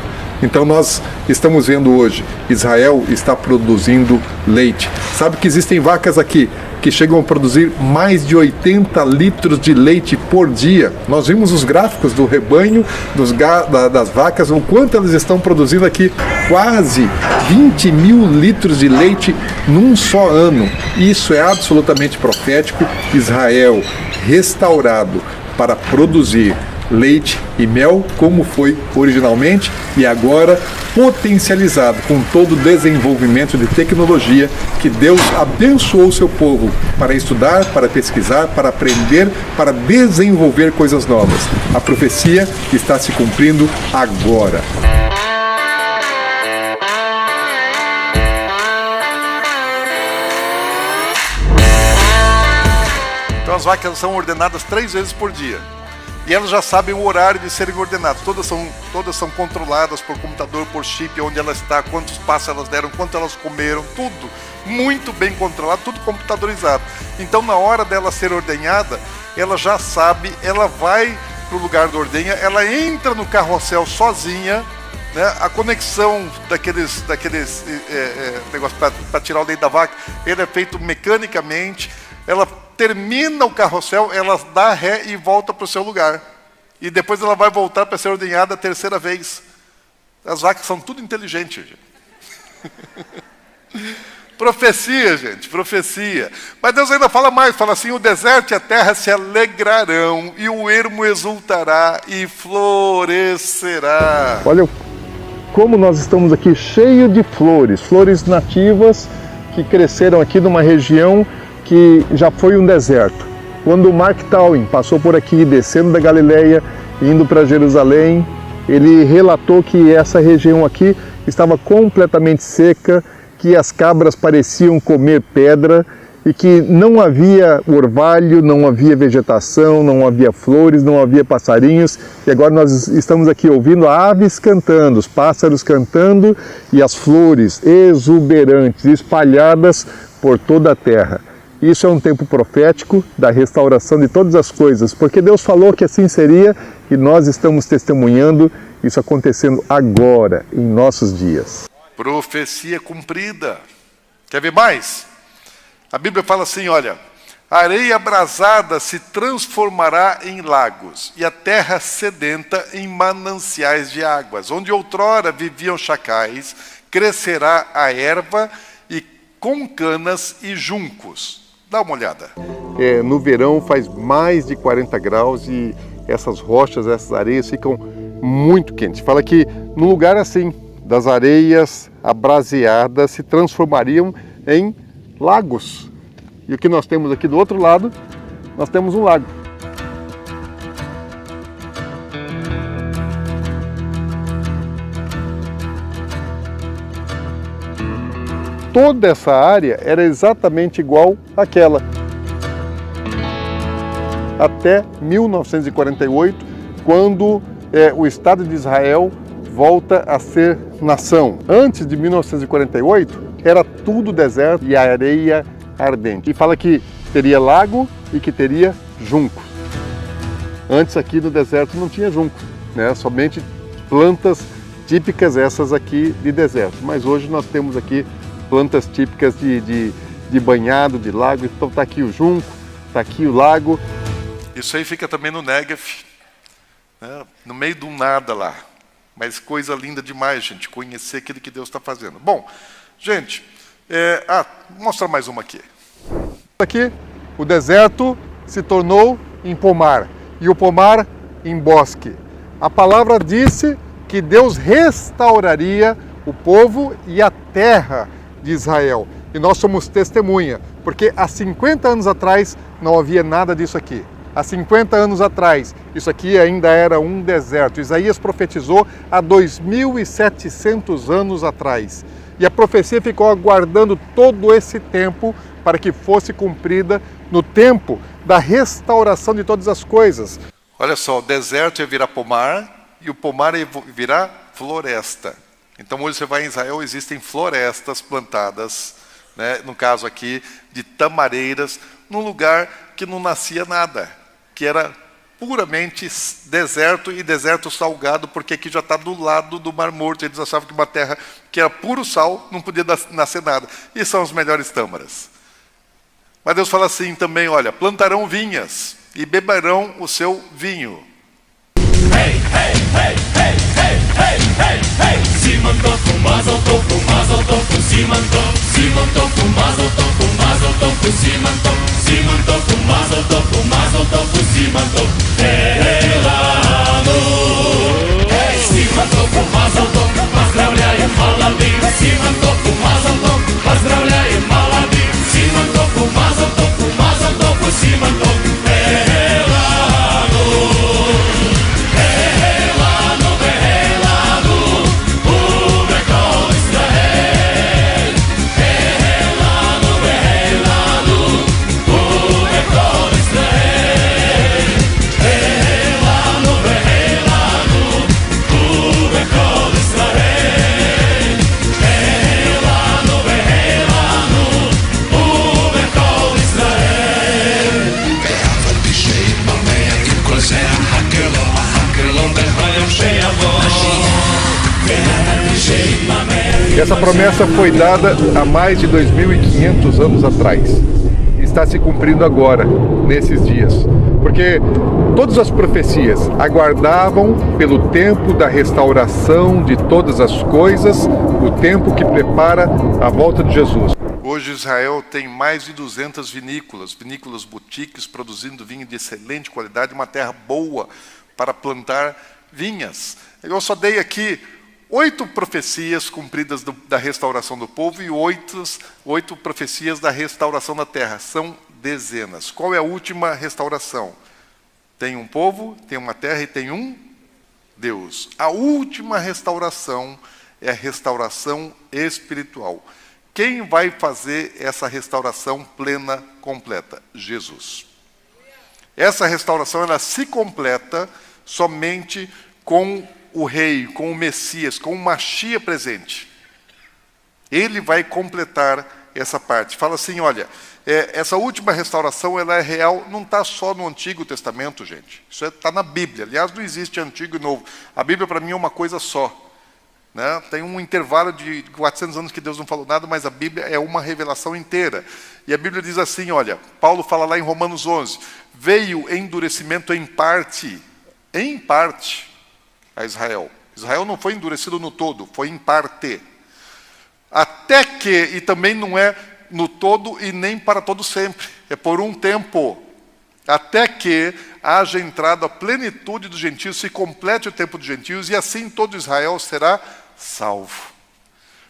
Então nós estamos vendo hoje, Israel está produzindo leite. Sabe que existem vacas aqui que chegam a produzir mais de 80 litros de leite por dia. Nós vimos os gráficos do rebanho, das vacas, o quanto elas estão produzindo aqui. Quase 20 mil litros de leite num só ano. Isso é absolutamente profético. Israel restaurado para produzir leite e mel, como foi originalmente, e agora potencializado com todo o desenvolvimento de tecnologia que Deus abençoou o seu povo para estudar, para pesquisar, para aprender, para desenvolver coisas novas. A profecia está se cumprindo agora.
Então as vacas são ordenadas 3 vezes por dia. E elas já sabem o horário de serem ordenadas. Todas são controladas por computador, por chip, onde ela está, quantos passos elas deram, quanto elas comeram, tudo muito bem controlado, tudo computadorizado. Então, na hora dela ser ordenhada, ela já sabe, ela vai para o lugar da ordenha, ela entra no carrossel sozinha, né? A conexão daqueles negócios para tirar o leite da vaca, ele é feito mecanicamente. Ela termina o carrossel, ela dá ré e volta para o seu lugar. E depois ela vai voltar para ser ordenhada a 3ª vez. As vacas são tudo inteligentes, gente. Profecia, gente, profecia. Mas Deus ainda fala mais, fala assim, o deserto e a terra se alegrarão, e o ermo exultará e florescerá.
Olha como nós estamos aqui cheio de flores, flores nativas que cresceram aqui numa região que já foi um deserto. Quando o Mark Twain passou por aqui, descendo da Galileia, indo para Jerusalém, ele relatou que essa região aqui estava completamente seca, que as cabras pareciam comer pedra e que não havia orvalho, não havia vegetação, não havia flores, não havia passarinhos. E agora nós estamos aqui ouvindo aves cantando, os pássaros cantando e as flores exuberantes, espalhadas por toda a terra. Isso é um tempo profético da restauração de todas as coisas, porque Deus falou que assim seria e nós estamos testemunhando isso acontecendo agora, em nossos dias.
Profecia cumprida. Quer ver mais? A Bíblia fala assim, olha, a areia abrasada se transformará em lagos e a terra sedenta em mananciais de águas. Onde outrora viviam chacais, crescerá a erva e com canas e juncos. Dá uma olhada.
No verão faz mais de 40 graus e essas rochas, essas areias ficam muito quentes. Fala que num lugar assim, das areias abraseadas se transformariam em lagos. E o que nós temos aqui do outro lado, nós temos um lago. Toda essa área era exatamente igual àquela. Até 1948, quando o Estado de Israel volta a ser nação. Antes de 1948, era tudo deserto e areia ardente. E fala que teria lago e que teria juncos. Antes aqui no deserto não tinha junco, né? Somente plantas típicas essas aqui de deserto. Mas hoje nós temos aqui plantas típicas de banhado, de lago. Então está aqui o junco, está aqui o lago.
Isso aí fica também no Negev, né? No meio do nada lá. Mas coisa linda demais, gente, conhecer aquilo que Deus está fazendo. Bom, gente, vou mostrar mais uma aqui.
Aqui, o deserto se tornou em pomar, e o pomar em bosque. A palavra disse que Deus restauraria o povo e a terra de Israel. E nós somos testemunha, porque há 50 anos atrás não havia nada disso aqui. Há 50 anos atrás, isso aqui ainda era um deserto. Isaías profetizou há 2.700 anos atrás. E a profecia ficou aguardando todo esse tempo para que fosse cumprida no tempo da restauração de todas as coisas.
Olha só, o deserto ia virar pomar e o pomar ia virar floresta. Então hoje você vai em Israel, existem florestas plantadas, né, no caso aqui, de tamareiras, num lugar que não nascia nada, que era puramente deserto e deserto salgado, porque aqui já está do lado do Mar Morto. Eles achavam que uma terra que era puro sal não podia nascer nada. E são os melhores tâmaras. Mas Deus fala assim também, olha, plantarão vinhas e beberão o seu vinho.
Hey, hey, hey, hey, hey, hey, hey, hey. Mazel tov, mazel tov, Siman tov, mazel tov, Siman tov, Siman tov. Elanu. Hey, Siman tov, mazel tov, поздравляем молодых. Siman tov, mazel tov, поздравляем молодых. Siman tov, mazel tov, Siman tov.
Essa promessa foi dada há mais de 2.500 anos atrás. Está se cumprindo agora, nesses dias. Porque todas as profecias aguardavam pelo tempo da restauração de todas as coisas, o tempo que prepara a volta de Jesus.
Hoje Israel tem mais de 200 vinícolas boutiques, produzindo vinho de excelente qualidade, uma terra boa para plantar vinhas. Eu só dei aqui 8 profecias cumpridas da restauração do povo e 8 profecias da restauração da terra. São dezenas. Qual é a última restauração? Tem um povo, tem uma terra e tem um Deus. A última restauração é a restauração espiritual. Quem vai fazer essa restauração plena, completa? Jesus. Essa restauração ela se completa somente com o rei, com o Messias, com o Mashiach presente. Ele vai completar essa parte. Fala assim, olha, essa última restauração ela é real, não está só no Antigo Testamento, gente. Isso está na Bíblia. Aliás, não existe Antigo e Novo. A Bíblia, para mim, é uma coisa só. Né? Tem um intervalo de 400 anos que Deus não falou nada, mas a Bíblia é uma revelação inteira. E a Bíblia diz assim, olha, Paulo fala lá em Romanos 11, veio endurecimento em parte a Israel. Israel não foi endurecido no todo, foi em parte. Até que, e também não é no todo e nem para todo sempre, é por um tempo. Até que haja entrado a plenitude dos gentios, se complete o tempo dos gentios, e assim todo Israel será salvo.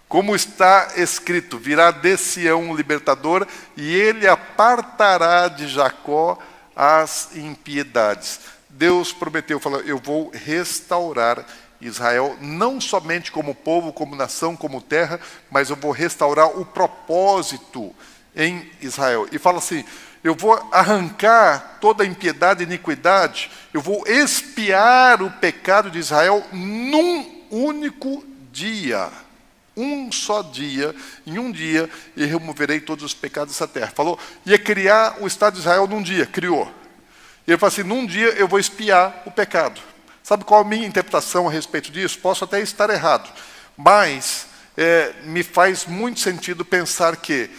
Como está escrito, virá de Sião um libertador, e ele apartará de Jacó as impiedades. Deus prometeu, falou, eu vou restaurar Israel, não somente como povo, como nação, como terra, mas eu vou restaurar o propósito em Israel. E fala assim, eu vou arrancar toda a impiedade e iniquidade, eu vou expiar o pecado de Israel num único dia, um só dia, em um dia, e removerei todos os pecados dessa terra. Falou, ia criar o Estado de Israel num dia, criou. E ele falou assim, num dia eu vou expiar o pecado. Sabe qual a minha interpretação a respeito disso? Posso até estar errado, mas me faz muito sentido pensar que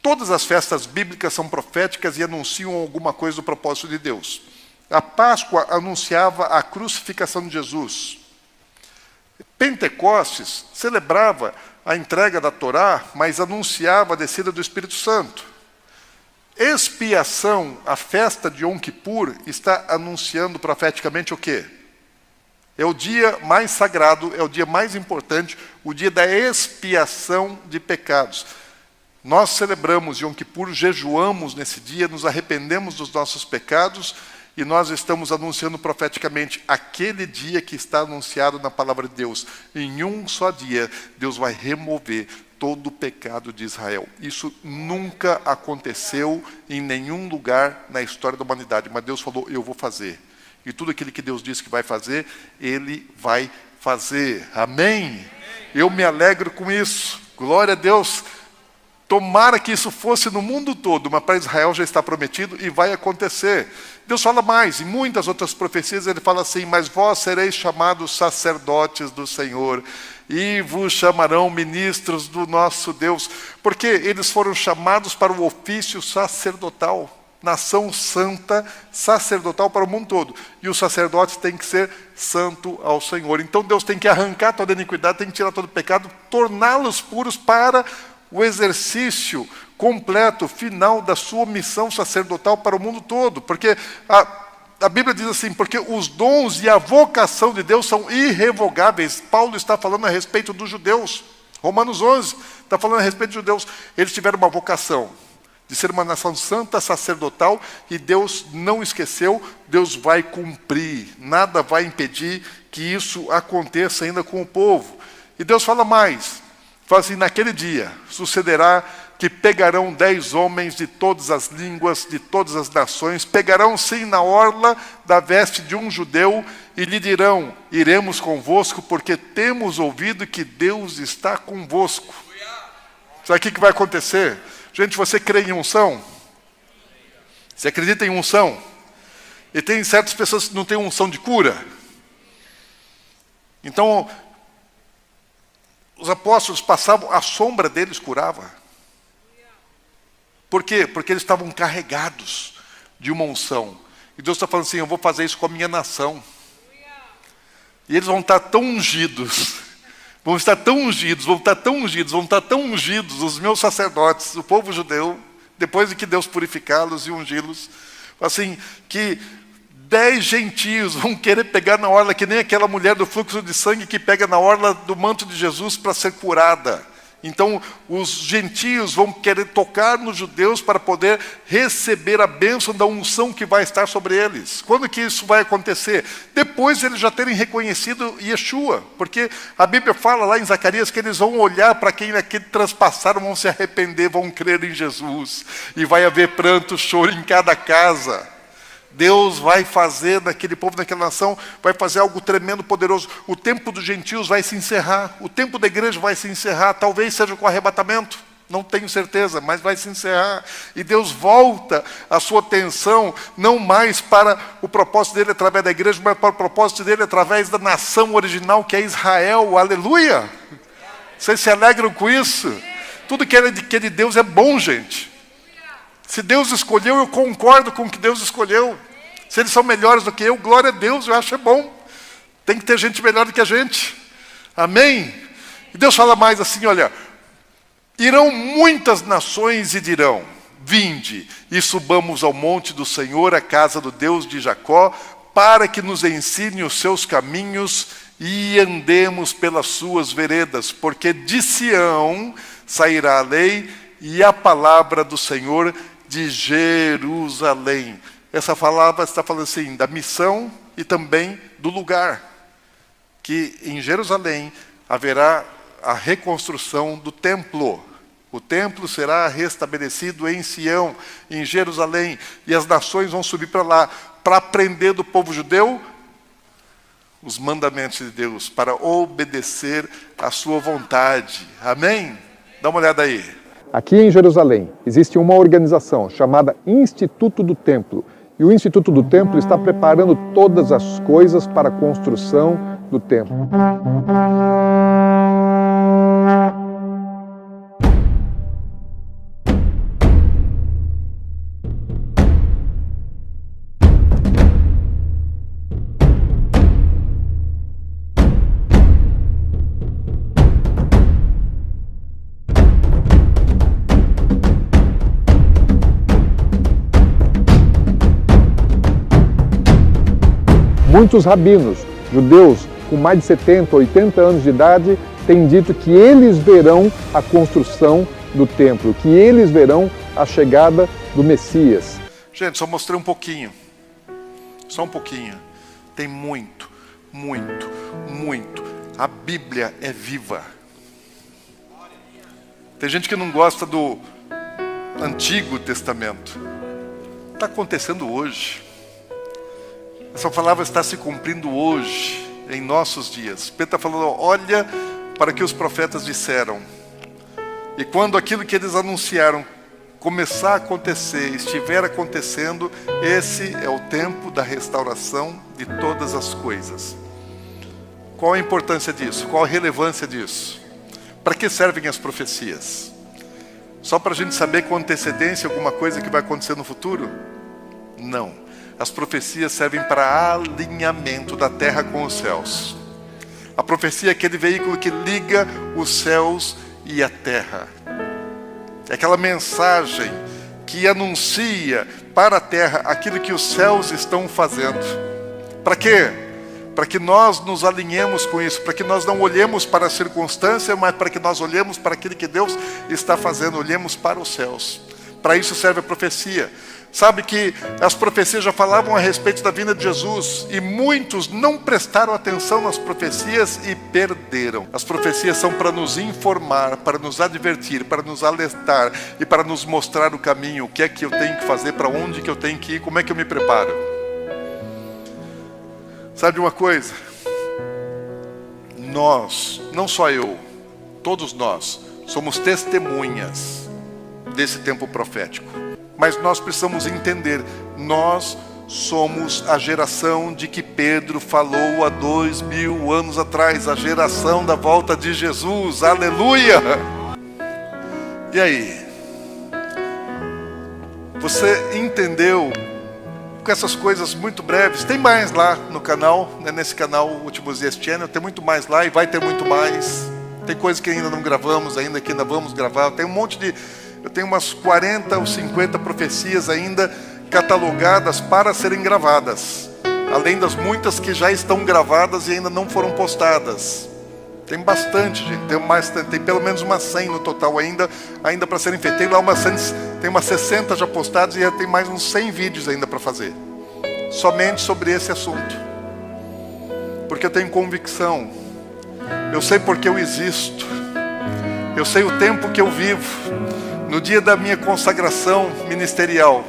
todas as festas bíblicas são proféticas e anunciam alguma coisa do propósito de Deus. A Páscoa anunciava a crucificação de Jesus. Pentecostes celebrava a entrega da Torá, mas anunciava a descida do Espírito Santo. Expiação, a festa de Yom Kippur, está anunciando profeticamente o quê? É o dia mais sagrado, é o dia mais importante, o dia da expiação de pecados. Nós celebramos Yom Kippur, jejuamos nesse dia, nos arrependemos dos nossos pecados e nós estamos anunciando profeticamente aquele dia que está anunciado na palavra de Deus. Em um só dia, Deus vai remover todo o pecado de Israel. Isso nunca aconteceu em nenhum lugar na história da humanidade, mas Deus falou, eu vou fazer. E tudo aquilo que Deus disse que vai fazer, Ele vai fazer. Amém? Eu me alegro com isso. Glória a Deus. Tomara que isso fosse no mundo todo, mas para Israel já está prometido e vai acontecer. Deus fala mais, em muitas outras profecias ele fala assim, mas vós sereis chamados sacerdotes do Senhor e vos chamarão ministros do nosso Deus, porque eles foram chamados para o ofício sacerdotal, nação santa, sacerdotal para o mundo todo. E os sacerdotes têm que ser santo ao Senhor. Então Deus tem que arrancar toda a iniquidade, tem que tirar todo o pecado, torná-los puros para o exercício completo, final da sua missão sacerdotal para o mundo todo. Porque a Bíblia diz assim, porque os dons e a vocação de Deus são irrevogáveis. Paulo está falando a respeito dos judeus. Romanos 11 está falando a respeito dos judeus. Eles tiveram uma vocação de ser uma nação santa, sacerdotal, e Deus não esqueceu, Deus vai cumprir. Nada vai impedir que isso aconteça ainda com o povo. E Deus fala mais. Fala assim, naquele dia sucederá que pegarão 10 homens de todas as línguas, de todas as nações, pegarão sim na orla da veste de um judeu e lhe dirão, iremos convosco porque temos ouvido que Deus está convosco. Sabe o que vai acontecer? Gente, você crê em unção? Você acredita em unção? E tem certas pessoas que não têm unção de cura. Então, os apóstolos passavam, a sombra deles curava. Por quê? Porque eles estavam carregados de uma unção. E Deus está falando assim, eu vou fazer isso com a minha nação. E eles vão estar tão ungidos, vão estar tão ungidos, os meus sacerdotes, o povo judeu, depois de que Deus purificá-los e ungí-los, assim, que 10 gentios vão querer pegar na orla, que nem aquela mulher do fluxo de sangue que pega na orla do manto de Jesus para ser curada. Então, os gentios vão querer tocar nos judeus para poder receber a bênção da unção que vai estar sobre eles. Quando que isso vai acontecer? Depois de eles já terem reconhecido Yeshua, porque a Bíblia fala lá em Zacarias que eles vão olhar para quem aqui transpassaram, vão se arrepender, vão crer em Jesus, e vai haver pranto, choro em cada casa. Deus vai fazer naquele povo, naquela nação, vai fazer algo tremendo, poderoso. O tempo dos gentios vai se encerrar, o tempo da igreja vai se encerrar, talvez seja com arrebatamento, não tenho certeza, mas vai se encerrar. E Deus volta a sua atenção, não mais para o propósito dele através da igreja, mas para o propósito dele através da nação original, que é Israel. Aleluia! Vocês se alegram com isso? Tudo que é de Deus é bom, gente. Se Deus escolheu, eu concordo com o que Deus escolheu. Se eles são melhores do que eu, glória a Deus, eu acho bom. Tem que ter gente melhor do que a gente. Amém? E Deus fala mais assim, olha, irão muitas nações e dirão, vinde e subamos ao monte do Senhor, a casa do Deus de Jacó, para que nos ensine os seus caminhos e andemos pelas suas veredas, porque de Sião sairá a lei e a palavra do Senhor de Jerusalém. Essa palavra está falando assim, da missão e também do lugar. Que em Jerusalém haverá a reconstrução do templo. O templo será restabelecido em Sião, em Jerusalém. E as nações vão subir para lá, para aprender do povo judeu os mandamentos de Deus, para obedecer à sua vontade. Amém? Dá uma olhada aí.
Aqui em Jerusalém existe uma organização chamada Instituto do Templo. E o Instituto do Templo está preparando todas as coisas para a construção do templo. Muitos rabinos judeus com mais de 70, 80 anos de idade têm dito que eles verão a construção do templo, que eles verão a chegada do Messias.
Gente, só mostrei um pouquinho. Só um pouquinho. Tem muito, muito, muito. A Bíblia é viva. Tem gente que não gosta do Antigo Testamento. Está acontecendo hoje. Essa palavra está se cumprindo hoje, em nossos dias. Pedro está falando, olha para o que os profetas disseram. E quando aquilo que eles anunciaram começar a acontecer, estiver acontecendo, esse é o tempo da restauração de todas as coisas. Qual a importância disso? Qual a relevância disso? Para que servem as profecias? Só para a gente saber com antecedência alguma coisa que vai acontecer no futuro? Não. As profecias servem para alinhamento da terra com os céus. A profecia é aquele veículo que liga os céus e a terra. É aquela mensagem que anuncia para a terra aquilo que os céus estão fazendo. Para quê? Para que nós nos alinhemos com isso, para que nós não olhemos para a circunstância, mas para que nós olhemos para aquilo que Deus está fazendo, olhemos para os céus. Para isso serve a profecia. Sabe que as profecias já falavam a respeito da vinda de Jesus e muitos não prestaram atenção nas profecias e perderam. As profecias são para nos informar, para nos advertir, para nos alertar e para nos mostrar o caminho, o que é que eu tenho que fazer, para onde que eu tenho que ir, como é que eu me preparo. Sabe de uma coisa? Nós, não só eu, todos nós, somos testemunhas desse tempo profético. Mas nós precisamos entender, nós somos a geração de que Pedro falou há 2000 anos atrás, a geração da volta de Jesus, aleluia! E aí? Você entendeu com essas coisas muito breves? Tem mais lá no canal, né, nesse canal Últimos Dias Channel, tem muito mais lá e vai ter muito mais. Tem coisas que ainda não gravamos, ainda que ainda vamos gravar, tem um monte de... Eu tenho umas 40 ou 50 profecias ainda catalogadas para serem gravadas. Além das muitas que já estão gravadas e ainda não foram postadas. Tem bastante, gente. Tem pelo menos umas 100 no total ainda para serem feitas. Tem lá tem umas 60 já postadas e já tem mais uns 100 vídeos ainda para fazer. Somente sobre esse assunto. Porque eu tenho convicção. Eu sei porque eu existo. Eu sei o tempo que eu vivo. No dia da minha consagração ministerial,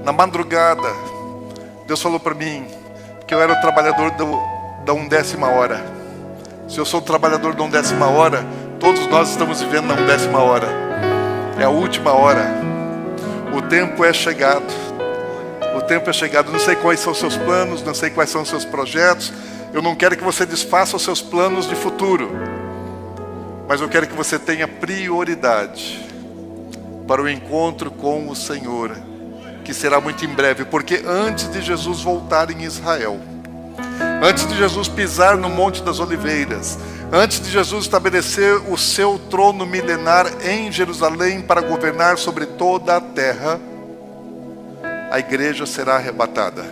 na madrugada, Deus falou para mim que eu era o trabalhador da 1/10 hora. Se eu sou o trabalhador da 1/10 hora, todos nós estamos vivendo na 1/10 hora. É a última hora. O tempo é chegado. O tempo é chegado. Não sei quais são os seus planos, não sei quais são os seus projetos. Eu não quero que você desfaça os seus planos de futuro. Mas eu quero que você tenha prioridade para o encontro com o Senhor, que será muito em breve, porque antes de Jesus voltar em Israel, antes de Jesus pisar no Monte das Oliveiras, antes de Jesus estabelecer o seu trono milenar em Jerusalém para governar sobre toda a terra, a igreja será arrebatada.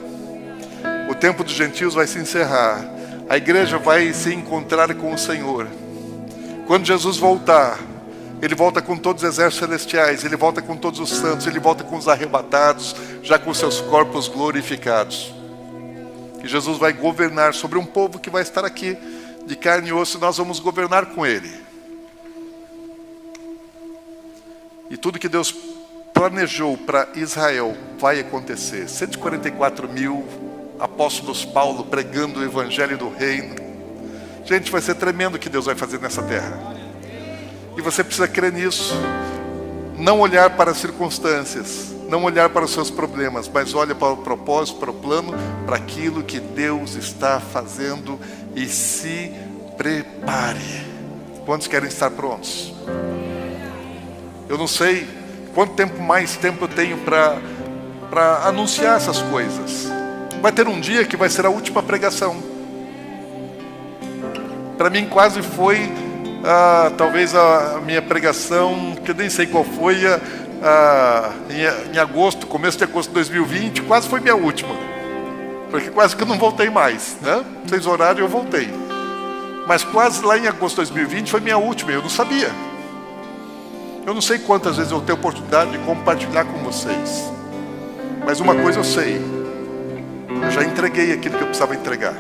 O tempo dos gentios vai se encerrar, a igreja vai se encontrar com o Senhor. Quando Jesus voltar, Ele volta com todos os exércitos celestiais, Ele volta com todos os santos, Ele volta com os arrebatados, já com seus corpos glorificados. E Jesus vai governar sobre um povo que vai estar aqui, de carne e osso, e nós vamos governar com Ele. E tudo que Deus planejou para Israel vai acontecer. 144 mil apóstolos Paulo pregando o evangelho do reino. Gente, vai ser tremendo o que Deus vai fazer nessa terra. E você precisa crer nisso. Não olhar para as circunstâncias, não olhar para os seus problemas, mas olha para o propósito, para o plano, para aquilo que Deus está fazendo, e se prepare. Quantos querem estar prontos? Eu não sei quanto mais tempo eu tenho para anunciar essas coisas. Vai ter um dia que vai ser a última pregação. Para mim quase foi talvez a minha pregação, que eu nem sei qual foi, em agosto, começo de agosto de 2020, quase foi minha última. Porque quase que eu não voltei mais, né? 6 horários eu voltei. Mas quase lá em agosto de 2020 foi minha última, eu não sabia. Eu não sei quantas vezes eu tenho a oportunidade de compartilhar com vocês. Mas uma coisa eu sei, eu já entreguei aquilo que eu precisava entregar.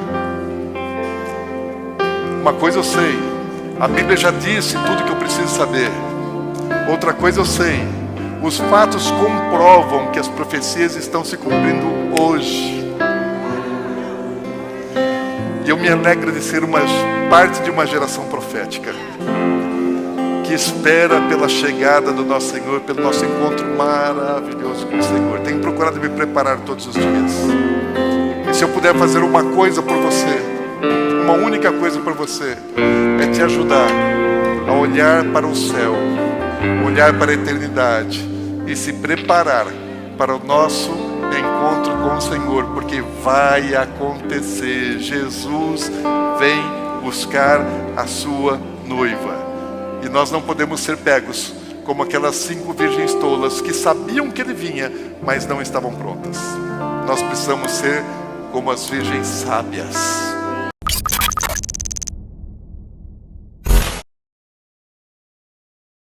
Uma coisa eu sei, a Bíblia já disse tudo que eu preciso saber. Outra coisa eu sei, os fatos comprovam que as profecias estão se cumprindo hoje. E eu me alegro de ser parte de uma geração profética que espera pela chegada do nosso Senhor, pelo nosso encontro maravilhoso com o Senhor. Tenho procurado me preparar todos os dias. E se eu puder fazer uma coisa por você, uma única coisa por você, é te ajudar a olhar para o céu, olhar para a eternidade e se preparar para o nosso encontro com o Senhor, porque vai acontecer. Jesus vem buscar a sua noiva. E nós não podemos ser pegos como aquelas 5 virgens tolas que sabiam que ele vinha, mas não estavam prontas. Nós precisamos ser como as virgens sábias.